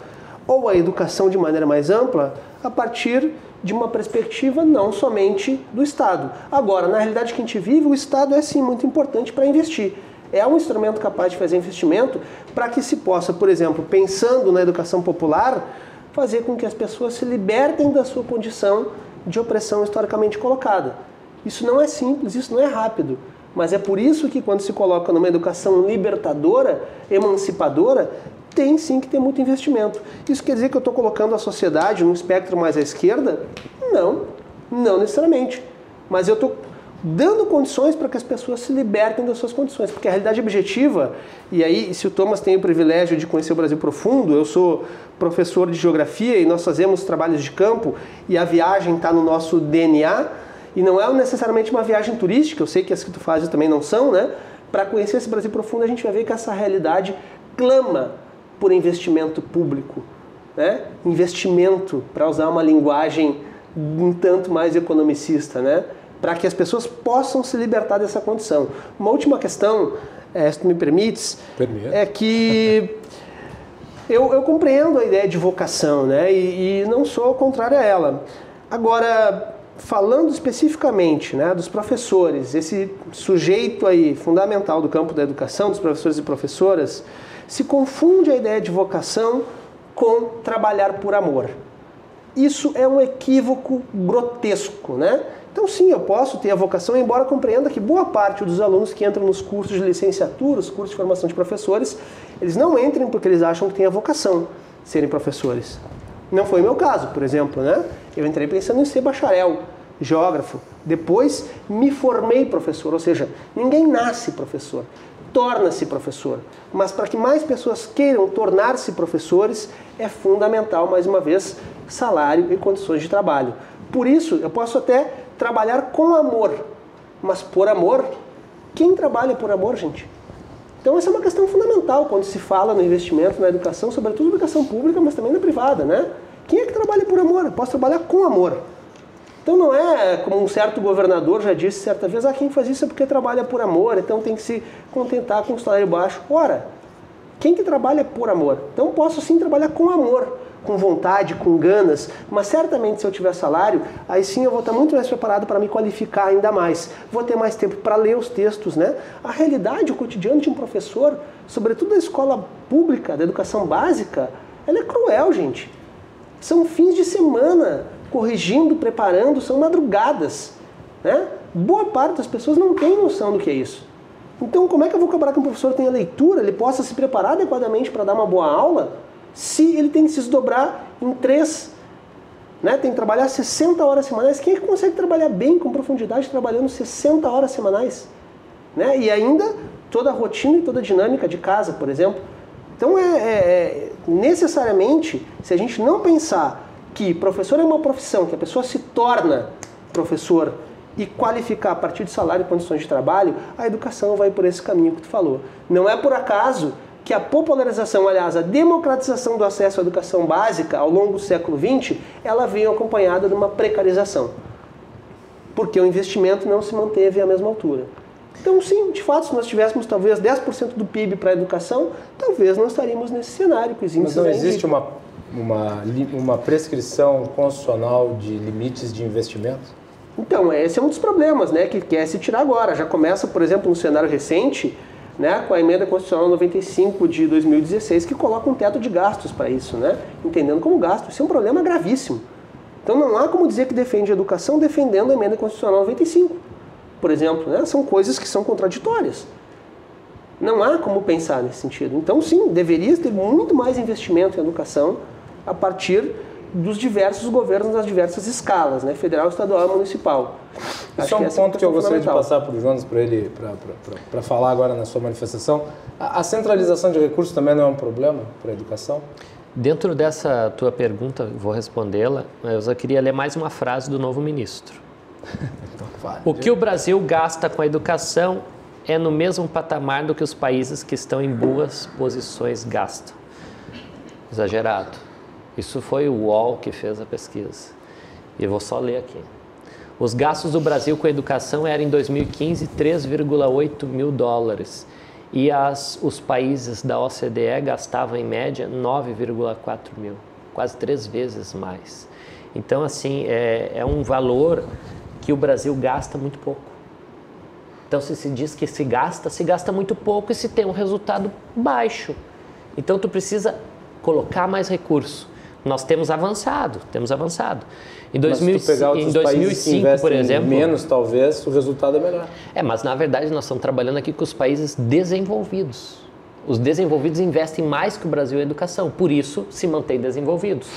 ou a educação de maneira mais ampla, a partir de uma perspectiva não somente do Estado. Agora, na realidade que a gente vive, o Estado é sim muito importante para investir. É um instrumento capaz de fazer investimento para que se possa, por exemplo, pensando na educação popular, fazer com que as pessoas se libertem da sua condição de opressão historicamente colocada. Isso não é simples, isso não é rápido, mas é por isso que quando se coloca numa educação libertadora, emancipadora, tem sim que ter muito investimento. Isso quer dizer que eu estou colocando a sociedade num espectro mais à esquerda? Não necessariamente. Mas eu estou dando condições para que as pessoas se libertem das suas condições, porque a realidade objetiva, e aí se o Thomas tem o privilégio de conhecer o Brasil profundo, eu sou professor de geografia e nós fazemos trabalhos de campo e a viagem está no nosso DNA, e não é necessariamente uma viagem turística, eu sei que as que tu fazes também não são, né? Para conhecer esse Brasil profundo, a gente vai ver que essa realidade clama por investimento público, né? Investimento, para usar uma linguagem um tanto mais economicista, né? Para que as pessoas possam se libertar dessa condição. Uma última questão, se tu me permites, é que eu compreendo a ideia de vocação, né? E não sou contrário a ela. Agora, falando especificamente, né, dos professores, esse sujeito aí fundamental do campo da educação, dos professores e professoras, se confunde a ideia de vocação com trabalhar por amor. Isso é um equívoco grotesco, né? Então sim, eu posso ter a vocação, embora compreenda que boa parte dos alunos que entram nos cursos de licenciatura, os cursos de formação de professores, eles não entrem porque eles acham que têm a vocação de serem professores. Não foi o meu caso, por exemplo, né? Eu entrei pensando em ser bacharel, geógrafo. Depois me formei professor, ou seja, ninguém nasce professor, torna-se professor. Mas para que mais pessoas queiram tornar-se professores, é fundamental, mais uma vez, salário e condições de trabalho. Por isso, eu posso até trabalhar com amor, mas por amor, quem trabalha por amor, gente? Então essa é uma questão fundamental quando se fala no investimento na educação, sobretudo na educação pública, mas também na privada, né? Quem é que trabalha por amor? Eu posso trabalhar com amor. Então não é como um certo governador já disse certa vez, quem faz isso é porque trabalha por amor, então tem que se contentar com um salário baixo. Ora, quem que trabalha por amor? Então posso sim trabalhar com amor, com vontade, com ganas, mas certamente se eu tiver salário, aí sim eu vou estar muito mais preparado para me qualificar ainda mais. Vou ter mais tempo para ler os textos, né? A realidade, o cotidiano de um professor, sobretudo da escola pública, da educação básica, ela é cruel, gente. São fins de semana, corrigindo, preparando, são madrugadas. né? Boa parte das pessoas não tem noção do que é isso. Então, como é que eu vou cobrar que um professor tenha leitura, ele possa se preparar adequadamente para dar uma boa aula, se ele tem que se desdobrar em 3, né? Tem que trabalhar 60 horas semanais? Quem é que consegue trabalhar bem, com profundidade, trabalhando 60 horas semanais? Né? E ainda toda a rotina e toda a dinâmica de casa, por exemplo. Então, necessariamente, se a gente não pensar que professor é uma profissão, que a pessoa se torna professor e qualificar a partir de salário e condições de trabalho, a educação vai por esse caminho que tu falou. Não é por acaso que a popularização, aliás, a democratização do acesso à educação básica ao longo do século XX, ela veio acompanhada de uma precarização. Porque o investimento não se manteve à mesma altura. Então, sim, de fato, se nós tivéssemos talvez 10% do PIB para a educação, talvez não estaríamos nesse cenário. Mas não existe uma prescrição constitucional de limites de investimento? Então, esse é um dos problemas, né, que quer se tirar agora. Já começa, por exemplo, no cenário recente, né, com a emenda constitucional 95 de 2016, que coloca um teto de gastos para isso, né, entendendo como gasto. Isso é um problema gravíssimo. Então não há como dizer que defende a educação defendendo a emenda constitucional 95, por exemplo. Né, são coisas que são contraditórias. Não há como pensar nesse sentido. Então sim, deveria ter muito mais investimento em educação a partir dos diversos governos nas diversas escalas, né, federal, estadual e municipal. Isso é um ponto que eu gostaria de passar para o Jonas, para ele, para falar agora na sua manifestação. A centralização de recursos também não é um problema para a educação? Dentro dessa tua pergunta, vou respondê-la, eu só queria ler mais uma frase do novo ministro. Então, vale. O que o Brasil gasta com a educação é no mesmo patamar do que os países que estão em boas posições gastam. Exagerado. Isso foi o UOL que fez a pesquisa. E eu vou só ler aqui. Os gastos do Brasil com a educação eram em 2015 3,8 mil dólares. E os países da OCDE gastavam em média 9,4 mil. Quase 3 vezes mais. Então, assim, é um valor que o Brasil gasta muito pouco. Então, se diz que se gasta muito pouco e se tem um resultado baixo. Então, tu precisa colocar mais recurso. Nós temos avançado. Em 2005, por exemplo... menos, talvez, o resultado é melhor. Mas na verdade nós estamos trabalhando aqui com os países desenvolvidos. Os desenvolvidos investem mais que o Brasil em educação, por isso se mantém desenvolvidos.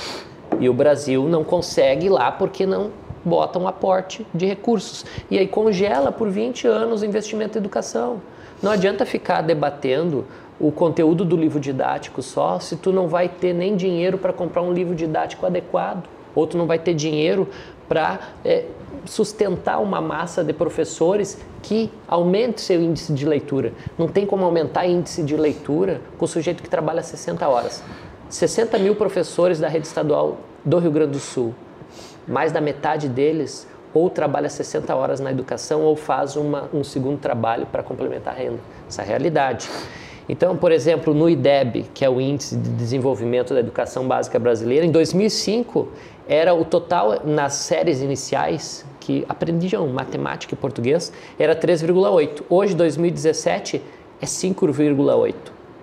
E o Brasil não consegue ir lá porque não bota um aporte de recursos. E aí congela por 20 anos o investimento em educação. Não adianta ficar debatendo o conteúdo do livro didático só, se tu não vai ter nem dinheiro para comprar um livro didático adequado, ou tu não vai ter dinheiro para sustentar uma massa de professores que aumente seu índice de leitura. Não tem como aumentar índice de leitura com o sujeito que trabalha 60 horas. 60 mil professores da rede estadual do Rio Grande do Sul, mais da metade deles ou trabalha 60 horas na educação ou faz um segundo trabalho para complementar a renda. Essa é a realidade. Então, por exemplo, no IDEB, que é o Índice de Desenvolvimento da Educação Básica Brasileira, em 2005, era o total nas séries iniciais, que aprendiam matemática e português, era 3,8. Hoje, 2017, é 5,8.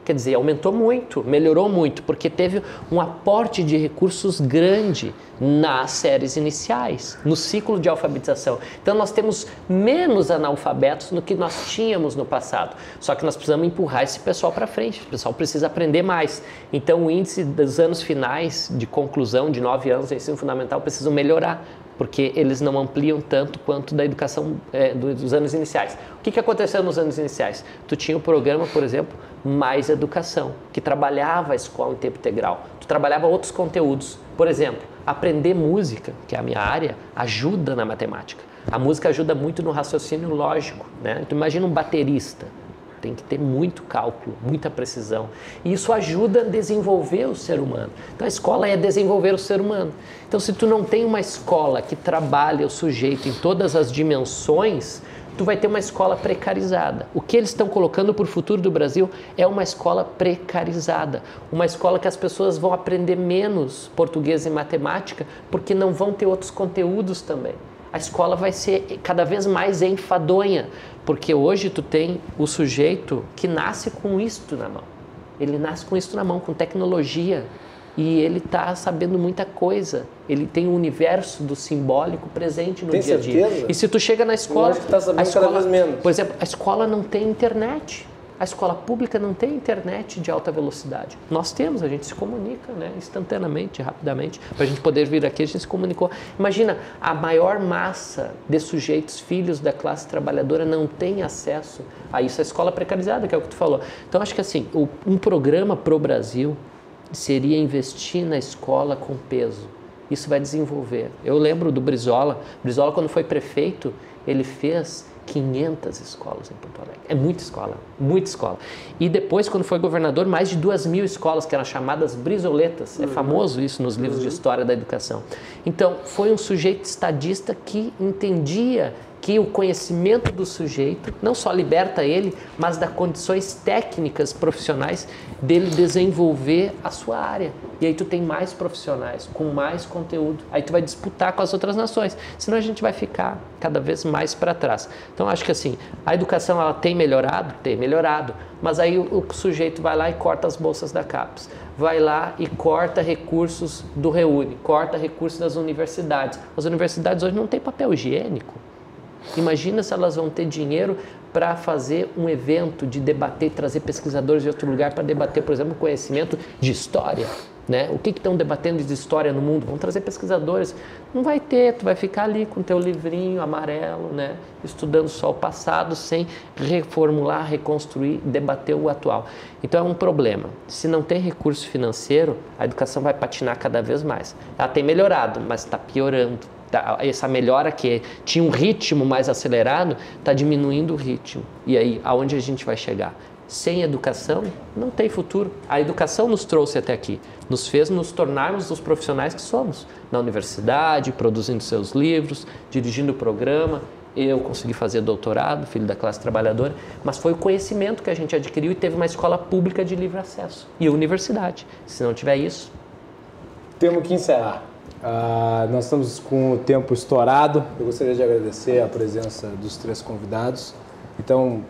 Quer dizer, aumentou muito, melhorou muito, porque teve um aporte de recursos grande nas séries iniciais, no ciclo de alfabetização. Então, nós temos menos analfabetos do que nós tínhamos no passado. Só que nós precisamos empurrar esse pessoal para frente, o pessoal precisa aprender mais. Então, o índice dos anos finais de conclusão de 9 anos do ensino fundamental precisa melhorar, porque eles não ampliam tanto quanto da educação dos anos iniciais. O que aconteceu nos anos iniciais? Tu tinha o programa, por exemplo, Mais Educação, que trabalhava a escola em tempo integral. Tu trabalhava outros conteúdos. Por exemplo, aprender música, que é a minha área, ajuda na matemática. A música ajuda muito no raciocínio lógico, né? Tu imagina um baterista, tem que ter muito cálculo, muita precisão. E isso ajuda a desenvolver o ser humano. Então a escola é desenvolver o ser humano. Então se tu não tem uma escola que trabalha o sujeito em todas as dimensões, tu vai ter uma escola precarizada. O que eles estão colocando para o futuro do Brasil é uma escola precarizada. Uma escola que as pessoas vão aprender menos português e matemática porque não vão ter outros conteúdos também. A escola vai ser cada vez mais enfadonha, porque hoje tu tem o sujeito que nasce com isto na mão. Ele nasce com isto na mão, com tecnologia. e ele está sabendo muita coisa. Ele tem o universo do simbólico presente no dia a dia. Certeza? E se tu chega na escola... Eu acho que está sabendo cada vez menos. Por exemplo, a escola não tem internet. A escola pública não tem internet de alta velocidade. Nós temos, a gente se comunica, né, instantaneamente, rapidamente. Para a gente poder vir aqui, a gente se comunicou. Imagina, a maior massa de sujeitos, filhos da classe trabalhadora, não tem acesso a isso. A escola precarizada, que é o que tu falou. Então, acho que assim, um programa para o Brasil seria investir na escola com peso. Isso vai desenvolver. Eu lembro do Brizola. Brizola, quando foi prefeito, ele fez 500 escolas em Porto Alegre. É muita escola, muita escola. E depois, quando foi governador, mais de 2.000 escolas, que eram chamadas brizoletas. É famoso isso nos livros de história da educação. Então, foi um sujeito estadista que entendia que o conhecimento do sujeito não só liberta ele, mas dá condições técnicas, profissionais, dele desenvolver a sua área. E aí tu tem mais profissionais, com mais conteúdo. Aí tu vai disputar com as outras nações. Senão a gente vai ficar cada vez mais para trás. Então acho que assim, a educação ela tem melhorado? Tem melhorado. Mas aí o sujeito vai lá e corta as bolsas da CAPES. Vai lá e corta recursos do Reúne, corta recursos das universidades. As universidades hoje não têm papel higiênico. Imagina se elas vão ter dinheiro para fazer um evento de debater e trazer pesquisadores de outro lugar para debater, por exemplo, conhecimento de história. Né? O que estão debatendo de história no mundo? Vão trazer pesquisadores. Não vai ter, tu vai ficar ali com teu livrinho amarelo, né? Estudando só o passado, sem reformular, reconstruir, debater o atual. Então é um problema. Se não tem recurso financeiro, a educação vai patinar cada vez mais. Ela tem melhorado, mas está piorando. Essa melhora que tinha um ritmo mais acelerado, está diminuindo o ritmo. E aí, aonde a gente vai chegar? Sem educação, não tem futuro. A educação nos trouxe até aqui, nos fez nos tornarmos os profissionais que somos. Na universidade, produzindo seus livros, dirigindo o programa. Eu consegui fazer doutorado, filho da classe trabalhadora, mas foi o conhecimento que a gente adquiriu e teve uma escola pública de livre acesso. E a universidade. Se não tiver isso... Temos que encerrar. Nós estamos com o tempo estourado. Eu gostaria de agradecer a presença dos 3 convidados. Então,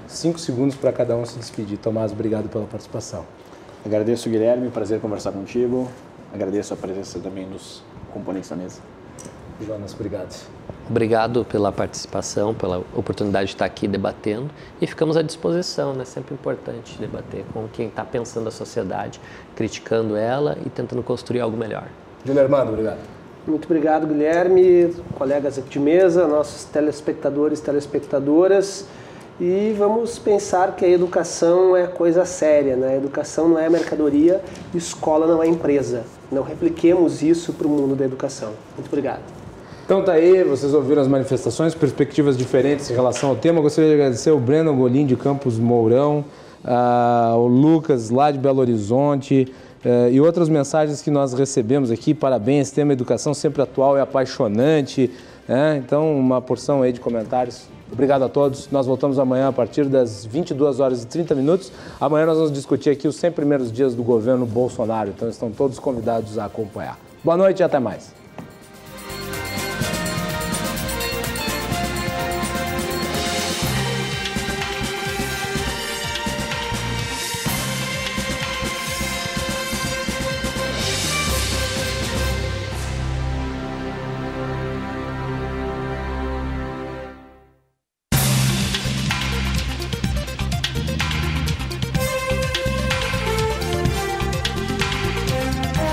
5 segundos para cada um se despedir. Tomás, obrigado pela participação. Agradeço, Guilherme, prazer conversar contigo. Agradeço a presença também dos componentes da mesa. Jonas, obrigado. Obrigado pela participação, pela oportunidade de estar aqui debatendo e ficamos à disposição, né? Sempre importante debater com quem está pensando a sociedade, criticando ela e tentando construir algo melhor. Júnior Armando, obrigado. Muito obrigado, Guilherme, colegas aqui de mesa, nossos telespectadores e telespectadoras. E vamos pensar que a educação é coisa séria, né? A educação não é mercadoria, escola não é empresa. Não repliquemos isso para o mundo da educação. Muito obrigado. Então tá aí, vocês ouviram as manifestações, perspectivas diferentes em relação ao tema. Eu gostaria de agradecer o Breno Golim de Campos Mourão, o Lucas lá de Belo Horizonte, e outras mensagens que nós recebemos aqui. Parabéns, esse tema educação sempre atual e apaixonante. Então, uma porção aí de comentários. Obrigado a todos. Nós voltamos amanhã a partir das 22h30. Amanhã nós vamos discutir aqui os 100 primeiros dias do governo Bolsonaro. Então, estão todos convidados a acompanhar. Boa noite e até mais.